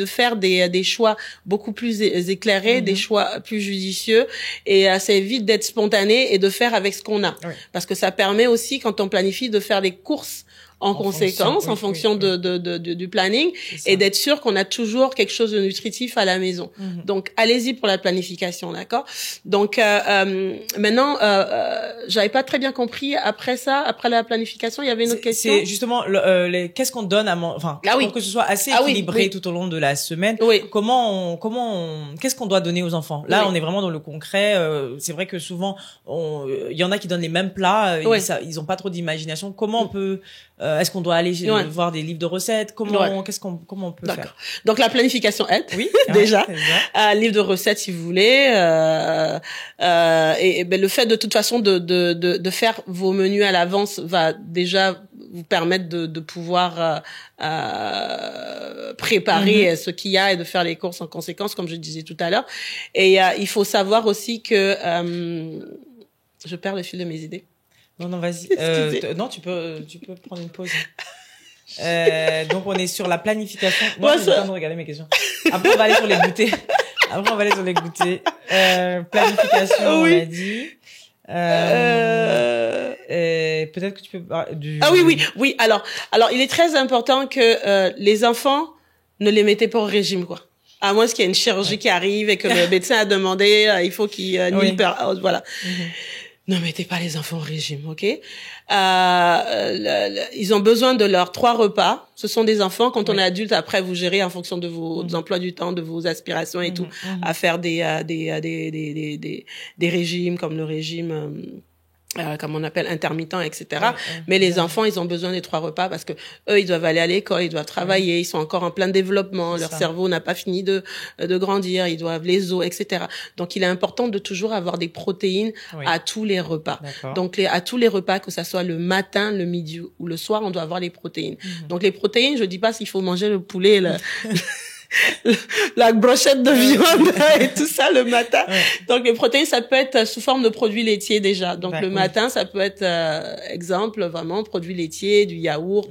[SPEAKER 4] faire des choix beaucoup plus éclairés, des choix plus judicieux, et ça évite d'être spontané et de faire avec ce qu'on a. Parce que ça permet aussi, quand on planifie, de faire des courses en conséquence, en fonction du planning, et d'être sûr qu'on a toujours quelque chose de nutritif à la maison. Donc, allez-y pour la planification, d'accord? Donc, maintenant, j'avais pas très bien compris. Après la planification, il y avait une autre question.
[SPEAKER 1] C'est justement qu'est-ce qu'on donne à pour que ce soit assez équilibré tout au long de la semaine. Qu'est-ce qu'on doit donner aux enfants? Là, on est vraiment dans le concret. C'est vrai que souvent, il y en a qui donnent les mêmes plats. Ils ont pas trop d'imagination. Comment on peut est-ce qu'on doit aller voir des livres de recettes? Comment on peut faire?
[SPEAKER 4] Donc la planification aide. Oui, déjà. Livre de recettes si vous voulez. Et le fait de toute façon de faire vos menus à l'avance va déjà vous permettre de pouvoir préparer ce qu'il y a et de faire les courses en conséquence, comme je disais tout à l'heure. Et il faut savoir aussi que je perds le fil de mes idées.
[SPEAKER 1] Non, vas-y. Non, tu peux prendre une pause. Donc, on est sur la planification. Moi, j'ai le temps de regarder mes questions. Après, on va aller sur les goûters. Planification, on l'a dit. Peut-être que tu peux...
[SPEAKER 4] Oui. Alors, il est très important que les enfants ne les mettez pas au régime, quoi. À moins qu'il y ait une chirurgie qui arrive et que le médecin a demandé, il faut qu'il voilà. Ne mettez pas les enfants au régime, ok? Ils ont besoin de leurs 3 repas. Ce sont des enfants. Quand on est adulte, après, vous gérez en fonction de vos emplois du temps, de vos aspirations et tout, à faire des régimes comme le régime, comme on appelle intermittent, etc. Mais les enfants, ils ont besoin des 3 repas parce que eux, ils doivent aller à l'école, ils doivent travailler, ils sont encore en plein développement, leur cerveau n'a pas fini de grandir, ils doivent les os, etc. Donc, il est important de toujours avoir des protéines à tous les repas. Donc, à tous les repas, que ça soit le matin, le midi ou le soir, on doit avoir les protéines. Donc, les protéines, je dis pas s'il faut manger le poulet, la brochette de viande et tout ça le matin. Donc les protéines, ça peut être sous forme de produits laitiers déjà. Donc le matin, ça peut être exemple vraiment produits laitiers, du yaourt,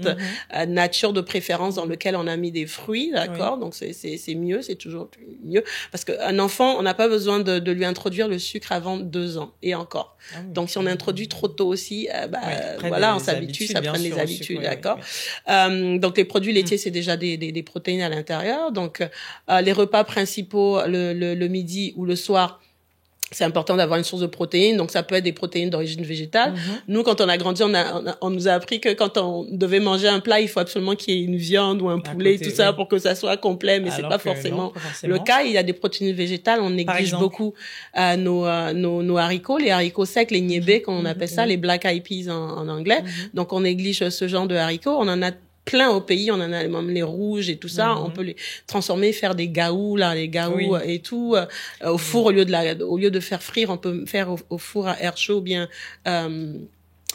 [SPEAKER 4] nature de préférence dans lequel on a mis des fruits, d'accord. Donc c'est mieux, c'est toujours mieux parce qu'un enfant, on n'a pas besoin de lui introduire le sucre avant 2 ans et encore. Donc si on introduit trop tôt aussi, on s'habitue, ça prend des habitudes, d'accord. Donc les produits laitiers, c'est déjà des protéines à l'intérieur. Donc les repas principaux le midi ou le soir, c'est important d'avoir une source de protéines. Donc ça peut être des protéines d'origine végétale. Nous, quand on a grandi, on nous a appris que quand on devait manger un plat, il faut absolument qu'il y ait une viande ou un poulet, tout ça, pour que ça soit complet. Mais c'est pas forcément le cas. Il y a des protéines végétales. On néglige beaucoup nos haricots, les haricots secs, les niébés, comme on appelle ça, les black eyed peas en anglais. Donc on néglige ce genre de haricots. On en a plein au pays, on en a même les rouges et tout ça, on peut les transformer, faire des gaous et tout au four, au lieu de faire frire, on peut faire au four à air chaud, bien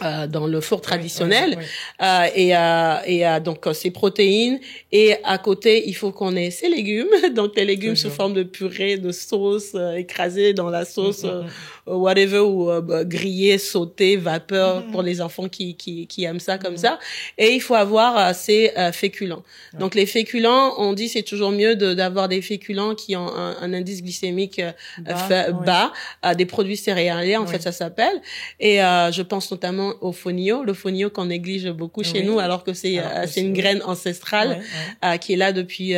[SPEAKER 4] dans le four traditionnel. Donc ces protéines, et à côté il faut qu'on ait ces légumes, donc les légumes sous forme de purée, de sauce écrasée dans la sauce whatever, ou grillé, sauté, vapeur, pour les enfants qui aiment ça comme ça. Et il faut avoir ces féculents. Donc les féculents, on dit c'est toujours mieux d'avoir des féculents qui ont un indice glycémique bas, des produits céréaliers en fait ça s'appelle. Et je pense notamment au fonio, le fonio qu'on néglige beaucoup chez nous, alors que c'est une graine ancestrale qui est là depuis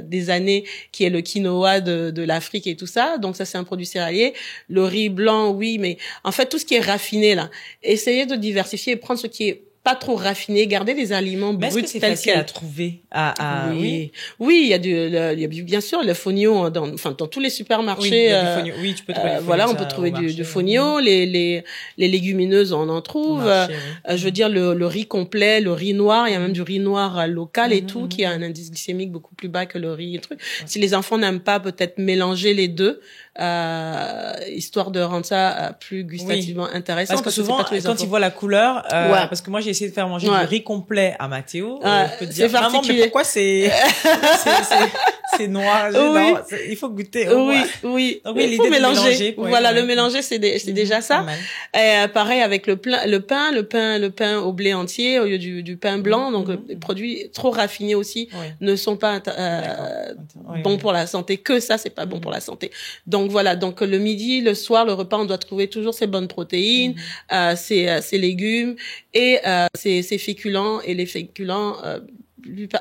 [SPEAKER 4] des années, qui est le quinoa de l'Afrique et tout ça. Donc ça c'est un produit céréalier. Le riz blanc, oui, mais en fait tout ce qui est raffiné là, essayez de diversifier et prendre ce qui est pas trop raffiné, garder les aliments
[SPEAKER 1] bruts. Mais est-ce que c'est facile à trouver?
[SPEAKER 4] Oui, il y a il y a bien sûr le fonio dans tous les supermarchés.
[SPEAKER 1] Oui, il y a du fonio. Oui, tu peux trouver
[SPEAKER 4] voilà, on peut trouver du fonio, les légumineuses, on en trouve. Marché, oui. Je veux dire le riz complet, le riz noir, il y a même du riz noir local et tout, qui a un indice glycémique beaucoup plus bas que le riz et truc. Si les enfants n'aiment pas, peut-être mélanger les deux. Histoire de rendre ça plus gustativement intéressant.
[SPEAKER 1] Parce que souvent, quand ils voient la couleur, parce que moi j'ai essayé de faire manger du riz complet à Mathéo, je peux te dire, maman, mais pourquoi c'est noir? Non, il faut goûter.
[SPEAKER 4] Oui.
[SPEAKER 1] Donc, il faut mélanger.
[SPEAKER 4] Voilà, le mélanger, c'est déjà ça. Et pareil avec le pain au blé entier au lieu du pain blanc. Donc, les produits trop raffinés aussi ne sont pas bons pour la santé. Que ça, c'est pas bon pour la santé. Donc voilà, donc le midi, le soir, le repas, on doit trouver toujours ses bonnes protéines, ses légumes et ses féculents, et les féculents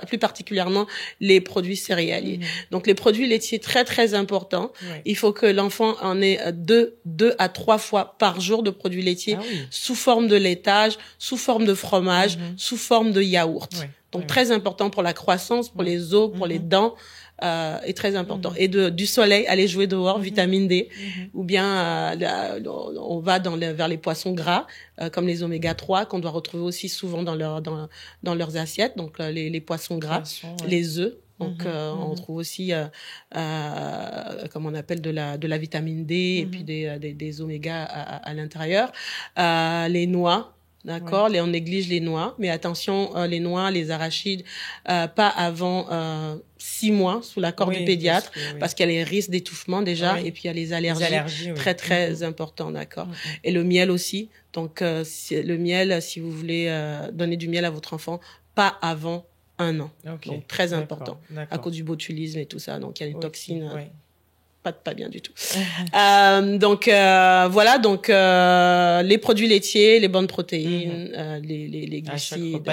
[SPEAKER 4] plus particulièrement les produits céréaliers. Donc les produits laitiers, très très importants. Il faut que l'enfant en ait 2 à 3 fois par jour de produits laitiers sous forme de laitage, sous forme de fromage, sous forme de yaourt. Donc très important pour la croissance, pour les os, pour les dents. Est très important. Et du soleil, aller jouer dehors, vitamine D, ou bien on va vers les poissons gras, comme les oméga 3 qu'on doit retrouver aussi souvent dans leurs assiettes. Donc les poissons gras, les œufs. Donc on trouve aussi comme on appelle de la vitamine D et puis des oméga à l'intérieur. Les noix. D'accord, on néglige les noix, mais attention, les noix, les arachides, pas avant 6 mois sous l'accord du pédiatre, parce qu'il y a les risques d'étouffement déjà, et puis il y a les allergies très très importants, d'accord. Et le miel aussi. Donc le miel, si vous voulez donner du miel à votre enfant, pas avant 1 an. Donc très important, à cause du botulisme et tout ça. Donc il y a une toxine. Pas bien du tout. Donc voilà, donc les produits laitiers, les bonnes protéines, les glucides,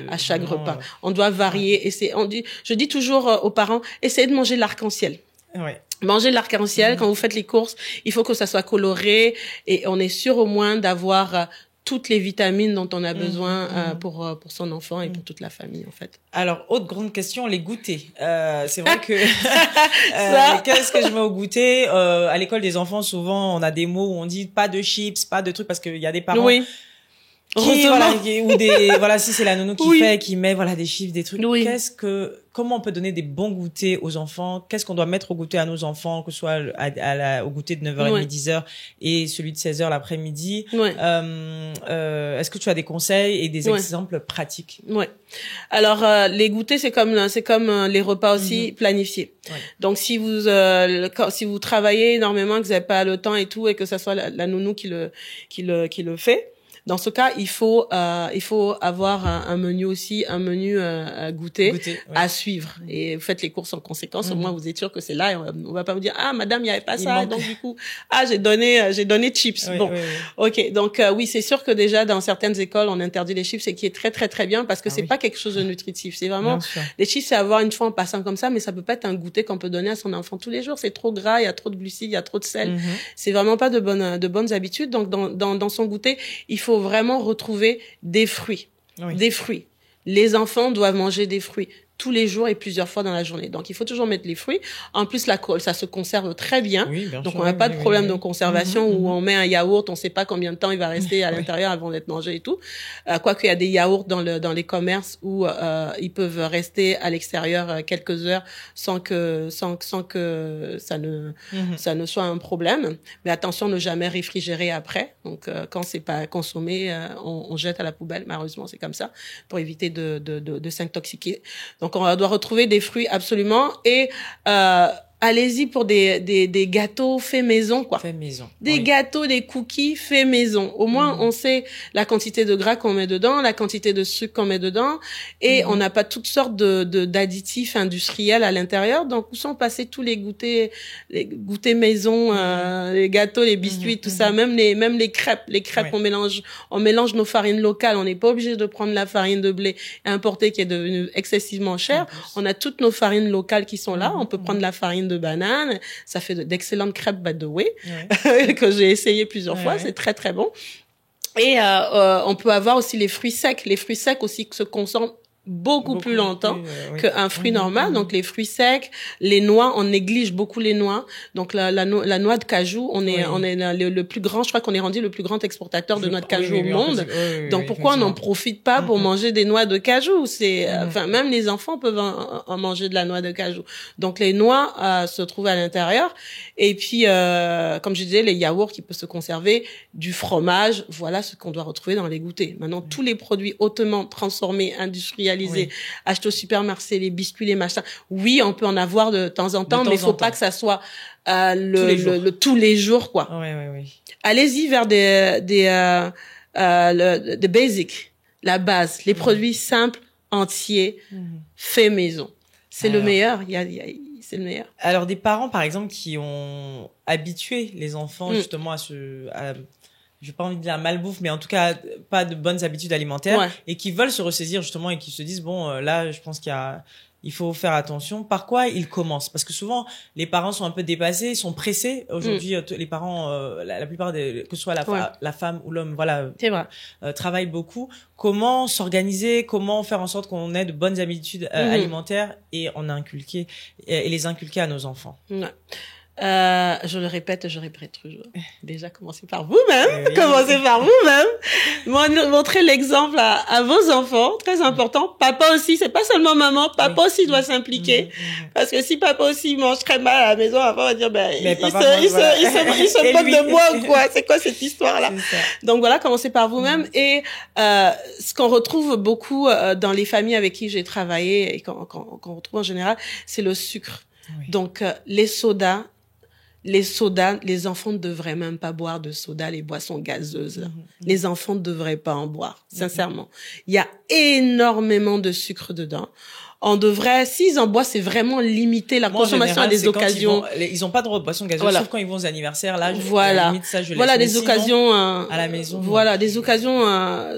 [SPEAKER 4] à chaque repas. On doit varier. Et je dis toujours aux parents, essayez de manger l'arc-en-ciel. Mangez l'arc-en-ciel quand vous faites les courses. Il faut que ça soit coloré et on est sûr au moins d'avoir toutes les vitamines dont on a besoin pour son enfant et pour toute la famille, en fait.
[SPEAKER 1] Alors, autre grande question, les goûters. C'est vrai que qu'est-ce que je mets au goûter? À l'école des enfants, souvent, on a des mots où on dit pas de chips, pas de trucs, parce qu'il y a des parents si c'est la nounou qui met des chiffres, des trucs. Comment on peut donner des bons goûters aux enfants? Qu'est-ce qu'on doit mettre au goûter à nos enfants, que ce soit au goûter de 9h30, 10h et celui de 16h l'après-midi? Est-ce que tu as des conseils et des exemples pratiques?
[SPEAKER 4] Alors les goûters, c'est comme les repas aussi planifiés. Donc si vous travaillez énormément, que vous n'avez pas le temps et tout, et que ça soit la nounou qui le fait, dans ce cas, il faut avoir un menu aussi, à goûter, à suivre. Et vous faites les courses en conséquence. Au moins, vous êtes sûr que c'est là. Et on va pas vous dire, madame, il y avait pas ça. Donc, du coup, j'ai donné chips. Ok. Donc, oui, c'est sûr que déjà, dans certaines écoles, on interdit les chips, et qui est très, très, très bien, parce que c'est pas quelque chose de nutritif. C'est vraiment, les chips, c'est avoir une fois en passant comme ça, mais ça peut pas être un goûter qu'on peut donner à son enfant tous les jours. C'est trop gras, il y a trop de glucides, il y a trop de sel. C'est vraiment pas de bonnes habitudes. Donc, dans son goûter, il faut vraiment retrouver des fruits. Des fruits. Les enfants doivent manger des fruits tous les jours et plusieurs fois dans la journée. Donc, il faut toujours mettre les fruits. En plus, ça se conserve très bien. Donc, on n'a pas de problème de conservation où on met un yaourt, on ne sait pas combien de temps il va rester à l'intérieur avant d'être mangé et tout. Quoique, il y a des yaourts dans les commerces où ils peuvent rester à l'extérieur quelques heures sans que ça ne soit un problème. Mais attention, ne jamais réfrigérer après. Donc, quand c'est pas consommé, on jette à la poubelle. Malheureusement, c'est comme ça, pour éviter de s'intoxiquer. Donc, on doit retrouver des fruits absolument et allez-y pour des gâteaux faits maison, quoi.
[SPEAKER 1] Faits maison.
[SPEAKER 4] Des gâteaux, des cookies faits maison. Au moins, on sait la quantité de gras qu'on met dedans, la quantité de sucre qu'on met dedans, et on n'a pas toutes sortes d'additifs industriels à l'intérieur. Donc, où sont passés tous les goûters maison, les gâteaux, les biscuits, tout ça, même les crêpes. Les crêpes, on mélange nos farines locales. On n'est pas obligé de prendre la farine de blé importée qui est devenue excessivement chère. On a toutes nos farines locales qui sont là. On peut prendre la farine de banane, ça fait d'excellentes crêpes by the way, que j'ai essayé plusieurs fois, c'est très très bon. Et on peut avoir aussi les fruits secs. Les fruits secs aussi se consomment beaucoup plus longtemps qu'un fruit normal. Donc les fruits secs, les noix, on néglige beaucoup les noix. Donc la noix de cajou, on est le plus grand, je crois qu'on est rendu le plus grand exportateur de noix de cajou au monde. Donc pourquoi on n'en profite pas pour manger des noix de cajou? C'est enfin même les enfants peuvent en manger de la noix de cajou. Donc les noix se trouvent à l'intérieur. Et puis comme je disais, les yaourts qui peuvent se conserver, du fromage, voilà ce qu'on doit retrouver dans les goûters. Maintenant tous les produits hautement transformés, industrialisés, acheter au supermarché, les biscuits, les machins. Oui, on peut en avoir de temps en temps, mais il faut pas que ça soit tous les jours, quoi.
[SPEAKER 1] Oui.
[SPEAKER 4] Allez-y vers des basics, la base, les produits simples, entiers, faits maison. C'est le meilleur. C'est le meilleur.
[SPEAKER 1] Alors des parents, par exemple, qui ont habitué les enfants justement à j'ai pas envie de dire la malbouffe, mais en tout cas pas de bonnes habitudes alimentaires, et qui veulent se ressaisir justement et qui se disent bon là je pense il faut faire attention. Par quoi ils commencent? Parce que souvent les parents sont un peu dépassés, sont pressés. Aujourd'hui les parents, la plupart que ce soit la femme ou l'homme, voilà,
[SPEAKER 4] c'est vrai,
[SPEAKER 1] travaillent beaucoup. Comment s'organiser? Comment faire en sorte qu'on ait de bonnes habitudes alimentaires et les inculquer à nos enfants?
[SPEAKER 4] Je le répète et je répète toujours. Déjà, commencez par vous-même. Commencez par vous-même. Montrez l'exemple à vos enfants. Très important. Papa aussi, c'est pas seulement maman. Papa aussi doit s'impliquer. Parce que si papa aussi mange très mal à la maison, papa va dire, il se moque de moi ou quoi? C'est quoi cette histoire-là? Donc voilà, commencez par vous-même. Et, ce qu'on retrouve beaucoup dans les familles avec qui j'ai travaillé et qu'on retrouve en général, c'est le sucre. Donc, les sodas, les enfants ne devraient même pas boire de soda, les boissons gazeuses. Les enfants ne devraient pas en boire, sincèrement. Il y a énormément de sucre dedans. On devrait, s'ils en boivent, c'est vraiment limiter la consommation à des occasions.
[SPEAKER 1] Ils ont pas de droit de boisson gazeuse, sauf quand ils vont aux anniversaires. Là, limite ça, je laisse.
[SPEAKER 4] Voilà, des occasions
[SPEAKER 1] à la maison.
[SPEAKER 4] Voilà, des occasions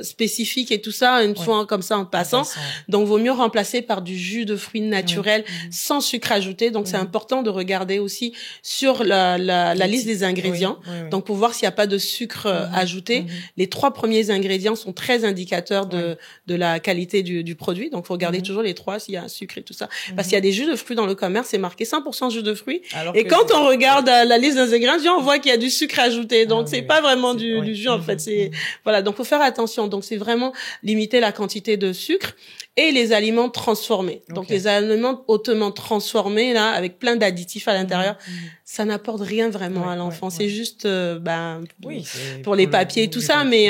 [SPEAKER 4] spécifiques et tout ça, une fois comme ça en passant. Donc, vaut mieux remplacer par du jus de fruits naturel sans sucre ajouté. Donc, c'est important de regarder aussi sur la liste des ingrédients. Donc, pour voir s'il n'y a pas de sucre ajouté. Les 3 premiers ingrédients sont très indicateurs de la qualité du produit. Donc, faut regarder toujours les 3. Il y a un sucre et tout ça. Parce qu'il y a des jus de fruits dans le commerce, c'est marqué 100% jus de fruits. Et quand on regarde la liste des ingrédients, on voit qu'il y a du sucre ajouté. Donc, c'est pas vraiment du jus, en fait. Voilà. Donc, faut faire attention. Donc, c'est vraiment limiter la quantité de sucre et les aliments transformés. Donc, les aliments hautement transformés, là, avec plein d'additifs à l'intérieur, ça n'apporte rien vraiment à l'enfant. C'est juste, pour les papiers et tout ça, mais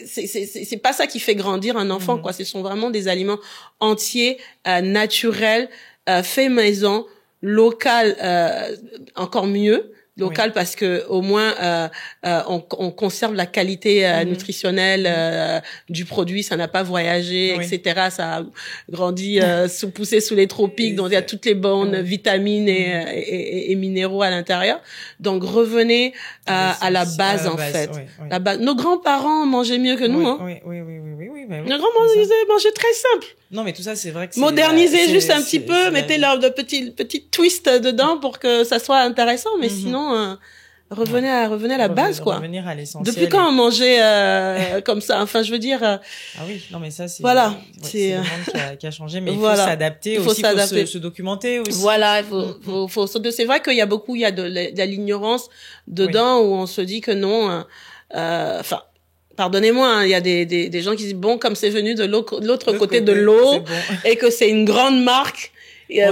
[SPEAKER 4] c'est pas ça qui fait grandir un enfant, quoi. Ce sont vraiment des aliments entiers, naturels, faits maison, local, encore mieux. Local parce que au moins on conserve la qualité nutritionnelle du produit, ça n'a pas voyagé, etc. Ça a grandi poussé sous les tropiques, donc il y a toutes les bonnes vitamines et minéraux à l'intérieur. Donc revenez à la base en fait. La base. Nos grands-parents mangeaient mieux que nous, hein. Nos grands-parents mangeaient très simple.
[SPEAKER 1] Non, mais tout ça, c'est vrai que
[SPEAKER 4] moderniser juste un petit peu, mettez leur de petits twists dedans pour que ça soit intéressant, mais sinon, revenez à la base, quoi.
[SPEAKER 1] Revenir à l'essentiel.
[SPEAKER 4] Depuis quand on mangeait comme ça? Enfin, je veux dire.
[SPEAKER 1] Ah oui, non, mais ça, c'est.
[SPEAKER 4] Voilà,
[SPEAKER 1] c'est le monde qui a changé, mais il faut s'adapter aussi, il faut se documenter aussi.
[SPEAKER 4] Voilà, c'est vrai qu'il y a de l'ignorance dedans où on se dit que non, enfin. Pardonnez-moi, hein, il y a des gens qui disent bon, comme c'est venu de l'autre côté de l'eau et que c'est une grande marque,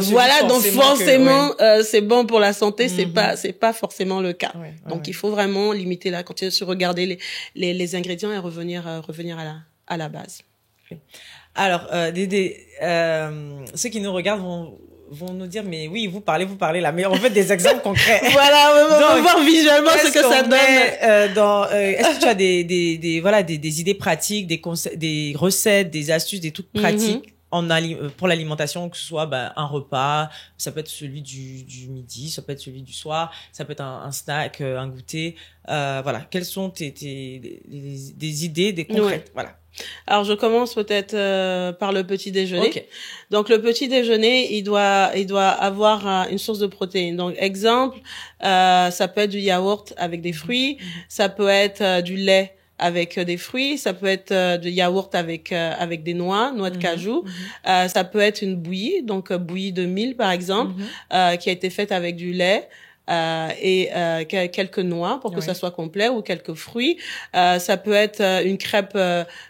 [SPEAKER 4] voilà, donc forcément c'est bon pour la santé, c'est pas forcément le cas. Donc il faut vraiment limiter la quantité, se regarder les ingrédients et revenir à la base.
[SPEAKER 1] Alors ceux qui nous regardent vont nous dire mais oui vous parlez là, mais on veut des exemples concrets.
[SPEAKER 4] Voilà, on va voir visuellement ce que ça donne.
[SPEAKER 1] Est-ce que tu as des idées pratiques, des recettes, des astuces, des trucs pratiques pour l'alimentation, que ce soit un repas, ça peut être celui du midi, ça peut être celui du soir, ça peut être un snack, un goûter, voilà, quelles sont des idées, des concrètes, voilà.
[SPEAKER 4] Alors je commence peut-être par le petit déjeuner. Okay. Donc le petit déjeuner, il doit avoir une source de protéines. Donc exemple, ça peut être du yaourt avec des fruits, ça peut être du lait avec des fruits, ça peut être du yaourt avec des noix de cajou, ça peut être une bouillie, donc bouillie de mil par exemple, qui a été faite avec du lait. Et quelques noix pour que ça soit complet ou quelques fruits. Ça peut être une crêpe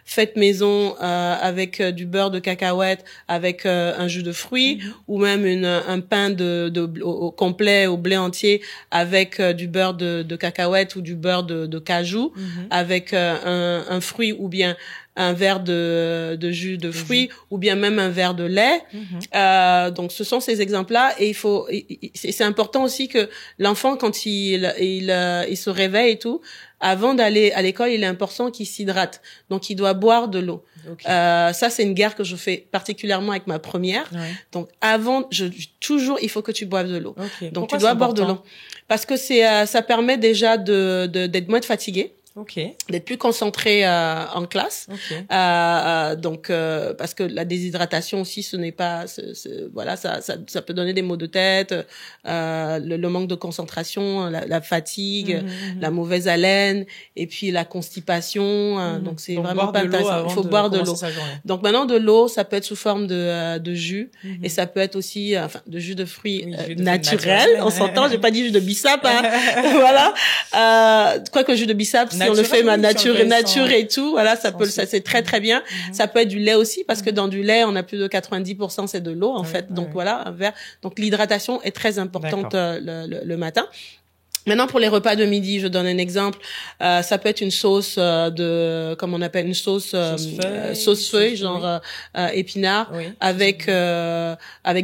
[SPEAKER 4] faite maison avec du beurre de cacahuète avec un jus de fruits ou même un pain au complet au blé entier avec du beurre de cacahuète ou du beurre de cajou avec un fruit ou bien un verre de jus de fruits ou bien même un verre de lait. Donc ce sont ces exemples-là et c'est important aussi que l'enfant quand il se réveille et tout, avant d'aller à l'école, il est important qu'il s'hydrate. Donc il doit boire de l'eau. Ça c'est une guerre que je fais particulièrement avec ma première. Donc avant toujours il faut que tu boives de l'eau. Donc tu dois boire de l'eau parce que ça permet déjà d'être moins fatigué. D'être plus concentré en classe. Donc parce que la déshydratation aussi ce n'est pas voilà ça peut donner des maux de tête, le manque de concentration, la fatigue, la mauvaise haleine et puis la constipation. Donc c'est vraiment pas intéressant. Il faut boire de l'eau. Donc maintenant de l'eau, ça peut être sous forme de jus et ça peut être aussi de jus de fruits naturel. On s'entend, j'ai pas dit jus de bissap voilà. Quoique jus de bissap si on le fait nature et tout, voilà, ça c'est très très bien. Ça peut être du lait aussi parce que dans du lait, on a plus de 90% c'est de l'eau en fait. Donc voilà, un verre. Donc l'hydratation est très importante le matin. Maintenant, pour les repas de midi, je donne un exemple. Ça peut être une sauce comme on appelle une sauce feuille, genre épinard, avec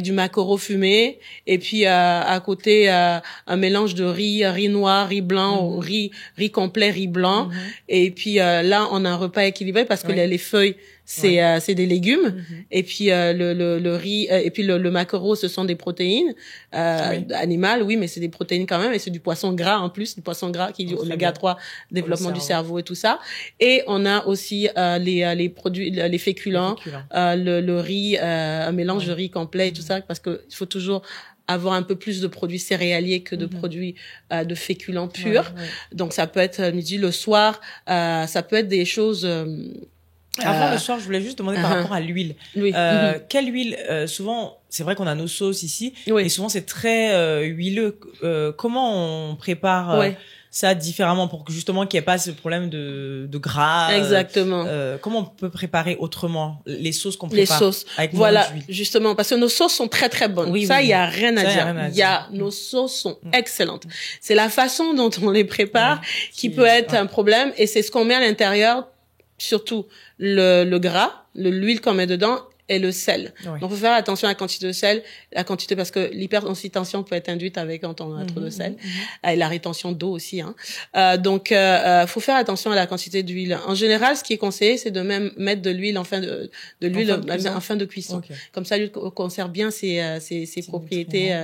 [SPEAKER 4] du maquereau fumé, et puis à côté un mélange de riz noir, riz blanc, riz complet, riz blanc, et puis là on a un repas équilibré parce que les feuilles c'est des légumes et puis le riz et puis le maquereau ce sont des protéines animales mais c'est des protéines quand même et c'est du poisson gras en plus, du poisson gras qui dit oméga 3, développement du cerveau et tout ça. Et on a aussi les produits, les féculents, le riz, un mélange de riz complet et tout ça parce que il faut toujours avoir un peu plus de produits céréaliers que de produits de féculents purs. Donc ça peut être midi, le soir, ça peut être des choses
[SPEAKER 1] avant le soir, je voulais juste demander par rapport à l'huile. Quelle huile souvent, c'est vrai qu'on a nos sauces ici, et souvent c'est très huileux. Comment on prépare ça différemment pour que justement qu'il n'y ait pas ce problème de gras?
[SPEAKER 4] Exactement.
[SPEAKER 1] Comment on peut préparer autrement les sauces qu'on prépare?
[SPEAKER 4] Les sauces.
[SPEAKER 1] Avec
[SPEAKER 4] voilà, justement, parce que nos sauces sont très très bonnes. Il y a rien à dire. Nos sauces sont excellentes. C'est la façon dont on les prépare qui peut être un problème, et c'est ce qu'on met à l'intérieur. Surtout le gras, l'huile qu'on met dedans et le sel. Donc, faut faire attention à la quantité de sel, parce que l'hypertension peut être induite quand on a trop de sel, et la rétention d'eau aussi. Donc, faut faire attention à la quantité d'huile. En général, ce qui est conseillé, c'est de même mettre de l'huile en fin de cuisson. Comme ça, l'huile conserve bien ses propriétés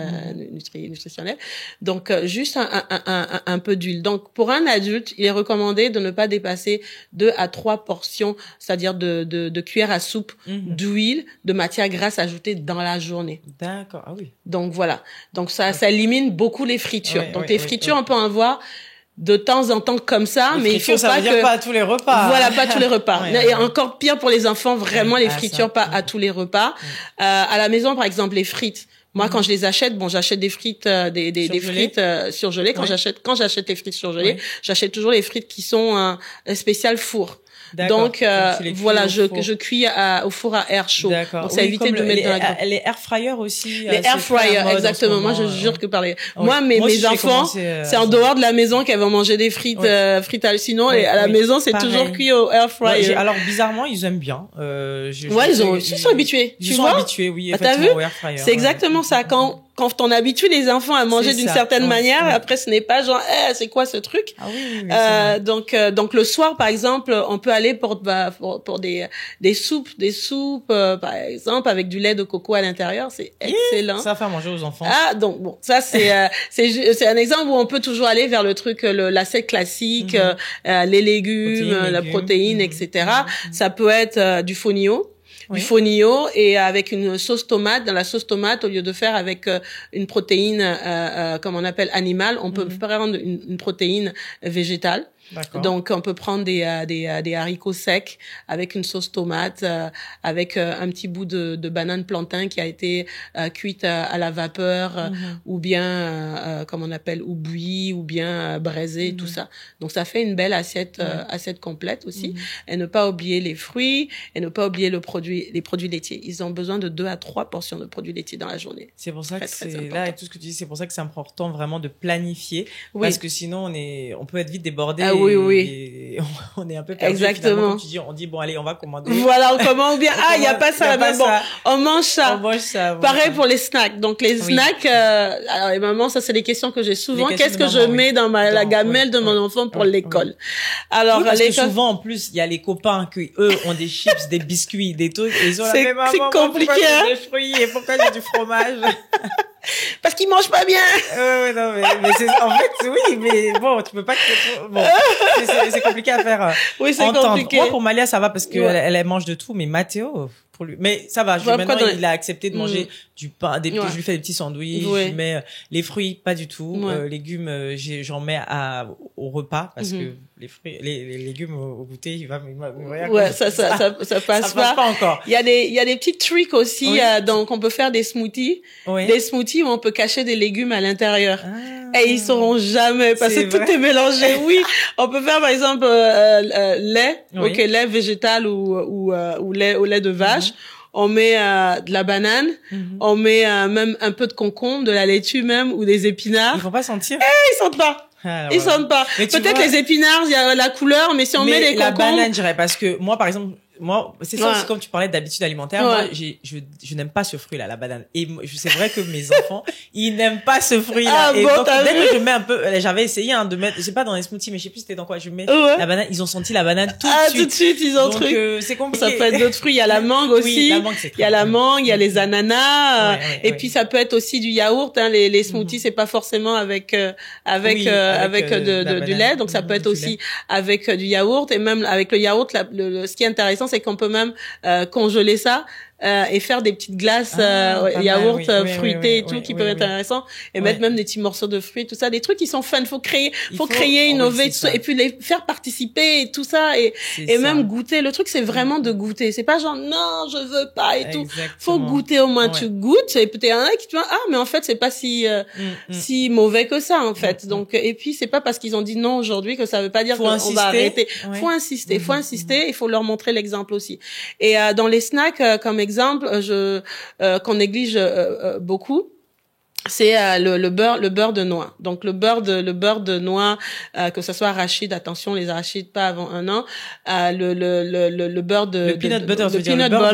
[SPEAKER 4] nutritionnelles. Donc, juste un peu d'huile. Donc, pour un adulte, il est recommandé de ne pas dépasser 2 à 3 portions, c'est-à-dire de cuillère à soupe d'huile de matière grasse ajoutée dans la journée.
[SPEAKER 1] D'accord,
[SPEAKER 4] Donc voilà. Donc ça élimine beaucoup les fritures. Donc les fritures, on peut en voir de temps en temps comme ça, mais il faut
[SPEAKER 1] ça veut dire pas à tous les repas.
[SPEAKER 4] Voilà, pas à tous les repas. Et encore pire pour les enfants, vraiment les fritures pas à tous les repas. À la maison, par exemple, les frites. Moi, quand je les achète, j'achète des frites, des frites surgelées. Quand j'achète les frites surgelées, j'achète toujours les frites qui sont spéciales four. Donc voilà, je cuis au four à air chaud. Donc ça évite de mettre dans la
[SPEAKER 1] les air fryers aussi.
[SPEAKER 4] Les air fryers, exactement. Moi je jure que moi mes enfants, c'est en dehors de la maison qu'elles vont manger des frites sinon et à la maison c'est toujours cuit au air fryer.
[SPEAKER 1] Alors bizarrement, ils aiment bien.
[SPEAKER 4] Ils sont habitués.
[SPEAKER 1] Ils sont habitués, oui,
[SPEAKER 4] effectivement au air fryer. C'est exactement ça quand on habitue les enfants à manger d'une certaine manière, après ce n'est pas genre c'est quoi ce truc. Donc le soir par exemple, on peut aller pour des soupes par exemple avec du lait de coco à l'intérieur, c'est excellent.
[SPEAKER 1] Ça va faire manger aux enfants.
[SPEAKER 4] Donc bon, ça c'est un exemple où on peut toujours aller vers le truc l'assiette classique, les légumes, la protéine, etc. Ça peut être du fonio. Du fonio et avec une sauce tomate. Dans la sauce tomate, au lieu de faire avec une protéine comme on appelle animale, on peut prendre une protéine végétale.
[SPEAKER 1] D'accord.
[SPEAKER 4] Donc, on peut prendre des haricots secs avec une sauce tomate, avec un petit bout de banane plantain qui a été cuite à la vapeur, ou bien, comme on appelle, ou bouillie, ou bien braisée, tout ça. Donc, ça fait une belle assiette complète aussi. Et ne pas oublier les fruits, et ne pas oublier les produits laitiers. Ils ont besoin de 2 à 3 portions de produits laitiers dans la journée.
[SPEAKER 1] C'est pour ça que
[SPEAKER 4] très
[SPEAKER 1] c'est
[SPEAKER 4] important.
[SPEAKER 1] là, et tout ce que tu dis, c'est pour ça que c'est important vraiment de planifier,
[SPEAKER 4] Oui.
[SPEAKER 1] parce que sinon on peut être vite débordé.
[SPEAKER 4] Ah oui,
[SPEAKER 1] et on est un peu perdu.
[SPEAKER 4] Exactement.
[SPEAKER 1] Finalement, comme tu dis, on dit bon allez, on va commander.
[SPEAKER 4] Voilà, on commande bien. Il y a pas ça là-bas. Bon, on mange ça.
[SPEAKER 1] On mange ça. Bon,
[SPEAKER 4] Pareil pour les snacks. Donc les snacks, alors les mamans, ça c'est des questions que j'ai souvent. Qu'est-ce que je mets dans la gamelle de mon enfant pour l'école? Alors
[SPEAKER 1] parce que souvent en plus, il y a les copains qui eux ont des chips, des biscuits, des trucs, et ils ont
[SPEAKER 4] c'est compliqué.
[SPEAKER 1] Pourquoi j'ai des fruits et pourquoi j'ai du fromage?
[SPEAKER 4] Parce qu'ils mangent pas bien.
[SPEAKER 1] Non, mais c'est, en fait, oui, mais bon, tu peux pas, bon, c'est compliqué à faire.
[SPEAKER 4] Oui, c'est
[SPEAKER 1] entendre.
[SPEAKER 4] compliqué.
[SPEAKER 1] Moi, pour Malia, ça va parce que elle mange de tout, mais Mathéo, pour lui, mais ça va. Maintenant, il a accepté de manger du pain, je lui fais des petits sandwichs, je mets les fruits, pas du tout, légumes, j'en mets au repas parce que les fruits, les légumes au goûter, il va
[SPEAKER 4] ça passe pas
[SPEAKER 1] encore.
[SPEAKER 4] Il y a des petits tricks aussi, donc on peut faire des smoothies, des smoothies où on peut cacher des légumes à l'intérieur. Et ils sauront jamais parce que tout est mélangé. Oui, on peut faire par exemple lait, lait végétal ou lait de vache. On met de la banane, on met même un peu de concombre, de la laitue même ou des épinards.
[SPEAKER 1] Ils vont pas sentir.
[SPEAKER 4] Ils sentent pas. Ils sentent pas. Peut-être les épinards, il y a la couleur, mais si on met les concombres.
[SPEAKER 1] La banane, je dirais, parce que moi, par exemple, c'est ça aussi, comme tu parlais d'habitude alimentaire. Moi, je n'aime pas ce fruit-là, la banane. Et c'est vrai que mes enfants, ils n'aiment pas ce fruit-là. Et donc, dès que je mets un peu, j'avais essayé, de mettre, je sais pas dans les smoothies, mais je sais plus c'était dans quoi, je mets la banane, ils ont senti la banane tout de suite.
[SPEAKER 4] Tout de suite, ils ont
[SPEAKER 1] donc, c'est compliqué.
[SPEAKER 4] Ça peut être d'autres fruits. Il y a la mangue aussi.
[SPEAKER 1] Oui, la mangue, c'est très
[SPEAKER 4] il y a la mangue, il y a les ananas.
[SPEAKER 1] Et
[SPEAKER 4] puis, ça peut être aussi du yaourt, les smoothies, c'est pas forcément avec du lait. Donc, ça peut être aussi avec du yaourt. Et même avec le yaourt, ce qui est intéressant, c'est qu'on peut même congeler ça et faire des petites glaces yaourt fruitées et tout qui peuvent être intéressants et mettre même des petits morceaux de fruits, tout ça, des trucs qui sont fun. Faut créer, innover tout ça, et puis les faire participer et tout ça et même goûter. Le truc c'est vraiment de goûter. C'est pas genre non je veux pas et tout. Faut goûter au moins. Tu goûtes et peut-être un qui te dit mais en fait c'est pas si mauvais que ça en fait. Donc et puis c'est pas parce qu'ils ont dit non aujourd'hui que ça veut pas dire qu'on va arrêter. Faut insister, il faut leur montrer l'exemple aussi. Et dans les snacks comme exemple qu'on néglige beaucoup, c'est le beurre de noix. Donc le beurre de noix, que ce soit arachide, attention les arachides pas avant 1 an, le beurre de
[SPEAKER 1] peanut butter,
[SPEAKER 4] le beurre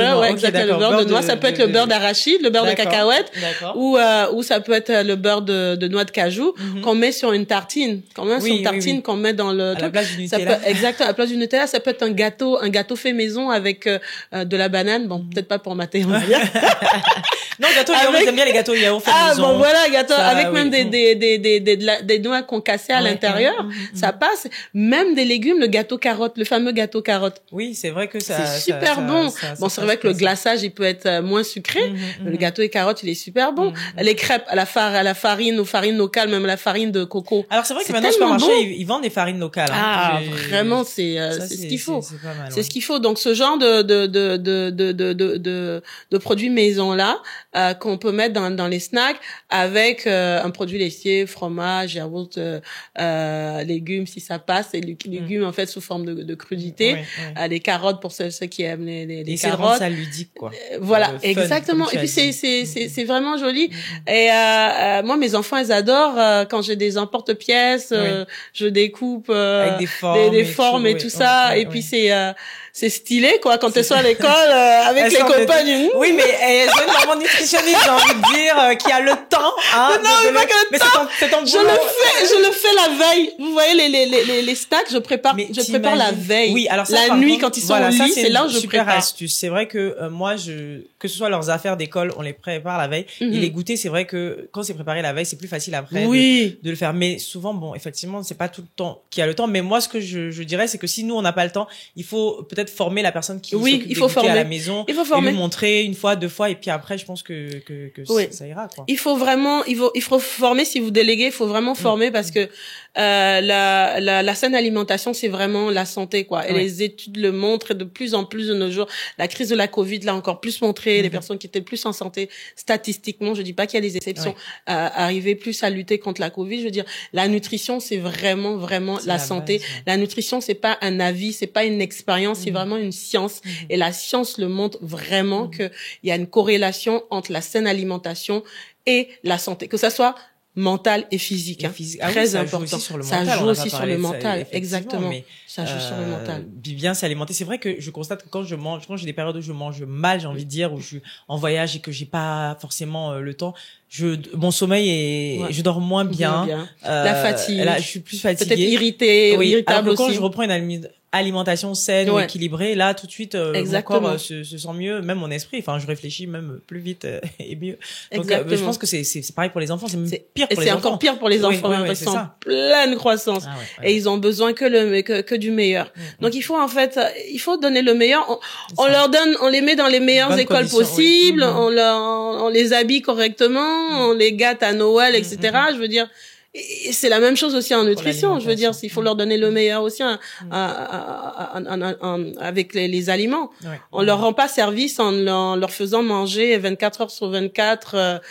[SPEAKER 4] de noix, ça peut être le beurre d'arachide, le beurre de cacahuète, ou ça peut être le beurre de noix de cajou qu'on met sur une tartine, qu'on met dans le
[SPEAKER 1] à la place du Nutella.
[SPEAKER 4] Exactement, à la place du Nutella, ça peut être un gâteau fait maison avec de la banane, bon peut-être pas pour mater on va dire.
[SPEAKER 1] Non, gâteau yaourt, j'aime bien les gâteaux yaourt fait maison.
[SPEAKER 4] Bon voilà, gâteau avec même des noix concassées à l'intérieur, ça passe. Même des légumes, le fameux gâteau carotte.
[SPEAKER 1] Oui, c'est vrai que ça
[SPEAKER 4] c'est super bon. Bon, c'est vrai que le glaçage il peut être moins sucré. Le gâteau et carotte, il est super bon. Les crêpes à la farine, aux farines locales, même la farine de coco.
[SPEAKER 1] Alors c'est vrai que maintenant au supermarché ils vendent des farines locales.
[SPEAKER 4] Vraiment c'est ce qu'il faut. C'est ce qu'il faut. Donc ce genre de produits maison là qu'on peut mettre dans les snacks avec un produit laitier, fromage, yaourt, légumes si ça passe, et légumes en fait sous forme de crudité, les carottes pour ceux qui aiment les carottes.
[SPEAKER 1] C'est vraiment ça ludique quoi.
[SPEAKER 4] Voilà, exactement. Et puis c'est vraiment joli. Et moi mes enfants ils adorent quand j'ai des emporte-pièces, je découpe avec des formes et tout ça. Et puis c'est stylé quoi quand tu es à l'école avec les copains.
[SPEAKER 1] Oui, mais j'ai une maman nutritionniste, j'ai envie de dire, qui a le temps.
[SPEAKER 4] Non, mais pas que le temps.
[SPEAKER 1] C'est ton boulot.
[SPEAKER 4] Je le fais la veille. Vous voyez les stacks, je prépare la veille.
[SPEAKER 1] Oui, alors ça,
[SPEAKER 4] la nuit quand ils sont au lit, c'est là où je
[SPEAKER 1] super
[SPEAKER 4] prépare.
[SPEAKER 1] Astuce. C'est vrai que moi que ce soit leurs affaires d'école, on les prépare la veille. Et les goûters, c'est vrai que quand c'est préparé la veille, c'est plus facile après de le faire. Mais souvent, bon, effectivement, c'est pas tout le temps qui a le temps. Mais moi, ce que je dirais, c'est que si nous on n'a pas le temps, il faut peut-être peut-être former la personne qui
[SPEAKER 4] oui,
[SPEAKER 1] s'occupe
[SPEAKER 4] il faut
[SPEAKER 1] d'éduquer à
[SPEAKER 4] former.
[SPEAKER 1] la maison.
[SPEAKER 4] Il faut former.
[SPEAKER 1] Et lui montrer une fois, 2 fois, et puis après, je pense que
[SPEAKER 4] Oui.
[SPEAKER 1] ça ira, quoi.
[SPEAKER 4] Il faut vraiment, il faut former. Si vous déléguez, il faut vraiment former parce que la saine alimentation, c'est vraiment la santé, quoi. Et les études le montrent, et de plus en plus de nos jours. La crise de la Covid l'a encore plus montré. Les personnes qui étaient plus en santé, statistiquement, je dis pas qu'il y a des exceptions, arrivaient plus à lutter contre la Covid. Je veux dire, la nutrition, c'est vraiment la santé.
[SPEAKER 1] Base,
[SPEAKER 4] La nutrition, c'est pas un avis, c'est pas une expérience, c'est vraiment une science. Et la science le montre vraiment que il y a une corrélation entre la saine alimentation et la santé, que ça soit mentale et physique, hein. Très important. Ça joue aussi sur le mental, exactement. Ça joue sur le mental.
[SPEAKER 1] Bien s'alimenter. C'est vrai que je constate que quand j'ai des périodes où je mange mal, j'ai envie de dire, où je suis en voyage et que j'ai pas forcément le temps, mon sommeil est, je dors moins bien.
[SPEAKER 4] La fatigue.
[SPEAKER 1] Là, je suis plus fatiguée.
[SPEAKER 4] Peut-être irritée,
[SPEAKER 1] oui,
[SPEAKER 4] irritable
[SPEAKER 1] alors que
[SPEAKER 4] aussi.
[SPEAKER 1] quand je reprends une alimentation saine ou équilibrée, là, tout de suite, mon corps se sent mieux, même mon esprit. Enfin, je réfléchis même plus vite et mieux. Donc, je pense que c'est pareil pour les enfants. C'est même pire pour les enfants.
[SPEAKER 4] C'est encore pire pour les enfants. Ils sont en pleine croissance. Et ils ont besoin que du meilleur. Donc, il faut donner le meilleur. On les met dans les meilleures écoles possibles. On les habille correctement. On les gâte à Noël, etc. Je veux dire, et c'est la même chose aussi en nutrition. Je veux dire, il faut leur donner le meilleur aussi avec les aliments. On leur rend pas service en leur faisant manger 24 heures sur 24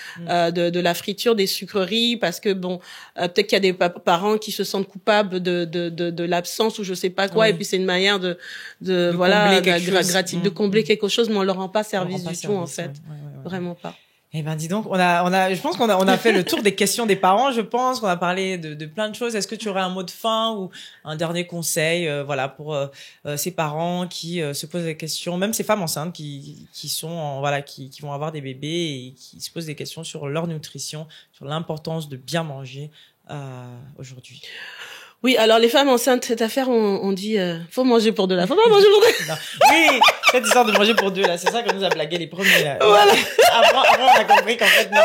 [SPEAKER 4] de la friture, des sucreries, parce que peut-être qu'il y a des parents qui se sentent coupables de l'absence ou je sais pas quoi, et puis c'est une manière de combler quelque chose, mais on leur rend pas service du tout en fait, vraiment pas.
[SPEAKER 1] Eh ben, dis donc, je pense qu'on a fait le tour des questions des parents, je pense qu'on a parlé de plein de choses. Est-ce que tu aurais un mot de fin ou un dernier conseil, pour ces parents qui se posent des questions, même ces femmes enceintes qui vont avoir des bébés et qui se posent des questions sur leur nutrition, sur l'importance de bien manger, aujourd'hui?
[SPEAKER 4] Oui, alors les femmes enceintes, cette affaire, on dit faut manger pour deux là, faut pas manger pour deux.
[SPEAKER 1] Oui, cette histoire de manger pour deux là, c'est ça qu'on nous a blagué les premiers là. Voilà. Avant on a compris qu'en fait non.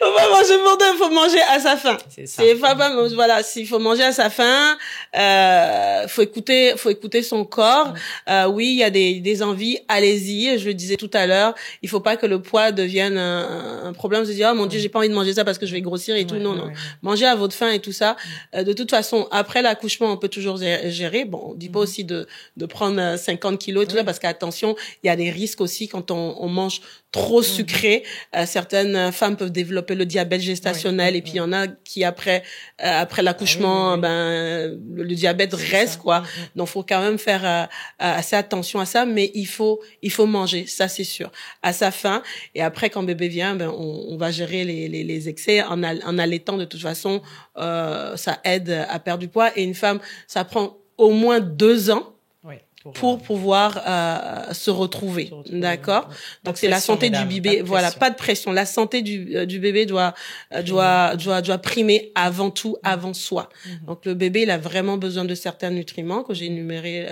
[SPEAKER 4] Faut pas manger pour deux, faut manger à sa faim.
[SPEAKER 1] C'est ça.
[SPEAKER 4] Voilà, s'il faut manger à sa faim, faut écouter son corps. Oui, il y a des envies, allez-y. Je le disais tout à l'heure, il faut pas que le poids devienne un problème. Se dire oh mon Dieu, j'ai pas envie de manger ça parce que je vais grossir et tout. Non. Mangez à votre faim et tout ça. De toute façon, après l'accouchement, on peut toujours gérer. Bon, on dit pas aussi de prendre 50 kilos et tout ça, parce qu'attention, il y a des risques aussi quand on mange trop sucré. Certaines femmes peuvent développer le diabète gestationnel, et puis il y en a qui après l'accouchement, le diabète reste, quoi. Donc faut quand même faire assez attention à ça, mais il faut manger, ça c'est sûr, à sa faim. Et après, quand bébé vient, on va gérer les excès en allaitant. De toute façon, ça aide à perdre du poids. Et une femme, ça prend au moins 2 ans pour pouvoir se retrouver. D'accord. Donc c'est la santé du bébé. Voilà, pas de pression. La santé du bébé doit primer avant tout, avant soi. Donc le bébé, il a vraiment besoin de certains nutriments que j'ai énumérés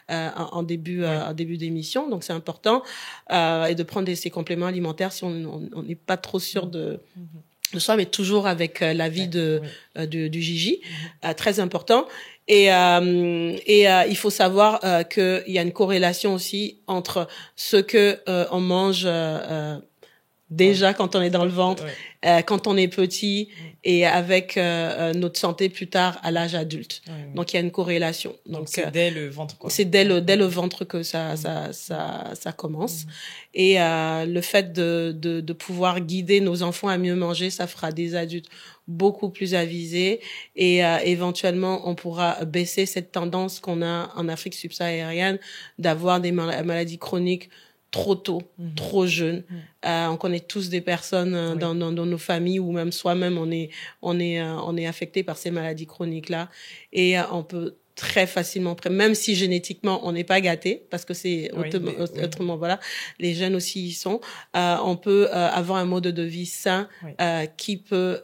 [SPEAKER 4] en début d'émission. Donc c'est important et de prendre ces compléments alimentaires si on n'est pas trop sûr de soi, mais toujours avec l'avis du Gigi, très important. Et il faut savoir qu'il y a une corrélation aussi entre ce que on mange déjà quand on est dans le ventre, quand on est petit, et avec notre santé plus tard à l'âge adulte. Donc il y a une corrélation.
[SPEAKER 1] Donc c'est dès le ventre, quoi.
[SPEAKER 4] C'est dès le ventre que ça commence. Et le fait de pouvoir guider nos enfants à mieux manger, ça fera des adultes beaucoup plus avisés, et éventuellement on pourra baisser cette tendance qu'on a en Afrique subsaharienne d'avoir des maladies chroniques trop tôt, trop jeune. On connaît tous des personnes dans nos familles, ou même soi-même on est affecté par ces maladies chroniques là, et on peut très facilement, même si génétiquement on n'est pas gâté, parce que c'est autrement, voilà, les gènes aussi y sont, on peut avoir un mode de vie sain qui peut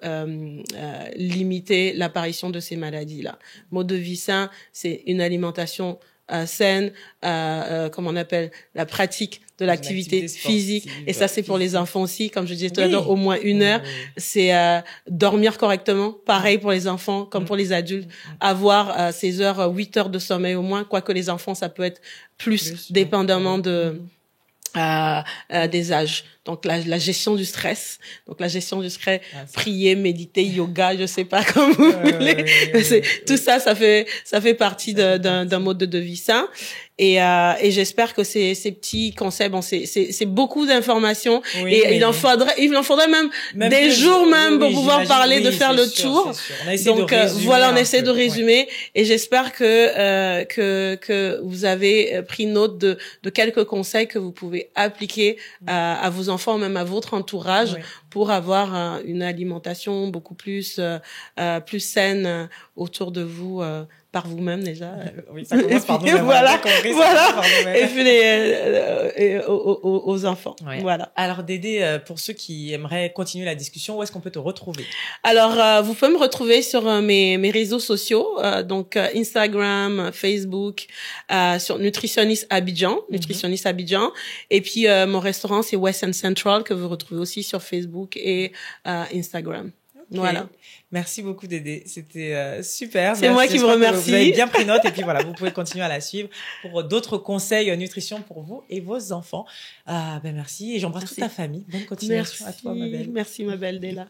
[SPEAKER 4] limiter l'apparition de ces maladies là. Mode de vie sain, c'est une alimentation saine, comment on appelle, la pratique de l'activité physique. Et ça, c'est pour les enfants aussi. Comme je disais tout à l'heure, au moins 1 heure. C'est dormir correctement. Pareil pour les enfants comme pour les adultes. Avoir ces heures, 8 heures de sommeil au moins. Quoique les enfants, ça peut être plus dépendamment des âges. Donc la gestion du stress. Donc la gestion du stress, prier, méditer, yoga, je sais pas comme vous voulez. Tout ça, ça fait partie d'un mode de vie sain. Et j'espère que ces petits conseils, bon, c'est beaucoup d'informations. Il en faudrait même des jours pour pouvoir parler, de faire le tour. Donc voilà, on essaie de résumer. Et j'espère que vous avez pris note de quelques conseils que vous pouvez appliquer à vos enfants, même à votre entourage, pour avoir une alimentation beaucoup plus saine autour de vous, par vous-même déjà.
[SPEAKER 1] Oui, ça commence par nous-mêmes.
[SPEAKER 4] Voilà. Et puis aux enfants.
[SPEAKER 1] Ouais.
[SPEAKER 4] Voilà.
[SPEAKER 1] Alors Dédé, pour ceux qui aimeraient continuer la discussion, où est-ce qu'on peut te retrouver?
[SPEAKER 4] Alors, vous pouvez me retrouver sur mes réseaux sociaux, donc Instagram, Facebook, sur Nutritionniste Abidjan, Nutritionniste Abidjan. Et puis mon restaurant, c'est West End Central, que vous retrouvez aussi sur Facebook et Instagram. Okay. Voilà.
[SPEAKER 1] Merci beaucoup Dédé, c'était super.
[SPEAKER 4] C'est moi qui vous remercie.
[SPEAKER 1] Vous avez bien pris note et puis voilà, vous pouvez continuer à la suivre pour d'autres conseils nutrition pour vous et vos enfants. Merci et j'embrasse toute ta famille. Bonne continuation à toi ma belle.
[SPEAKER 4] Merci ma belle Della.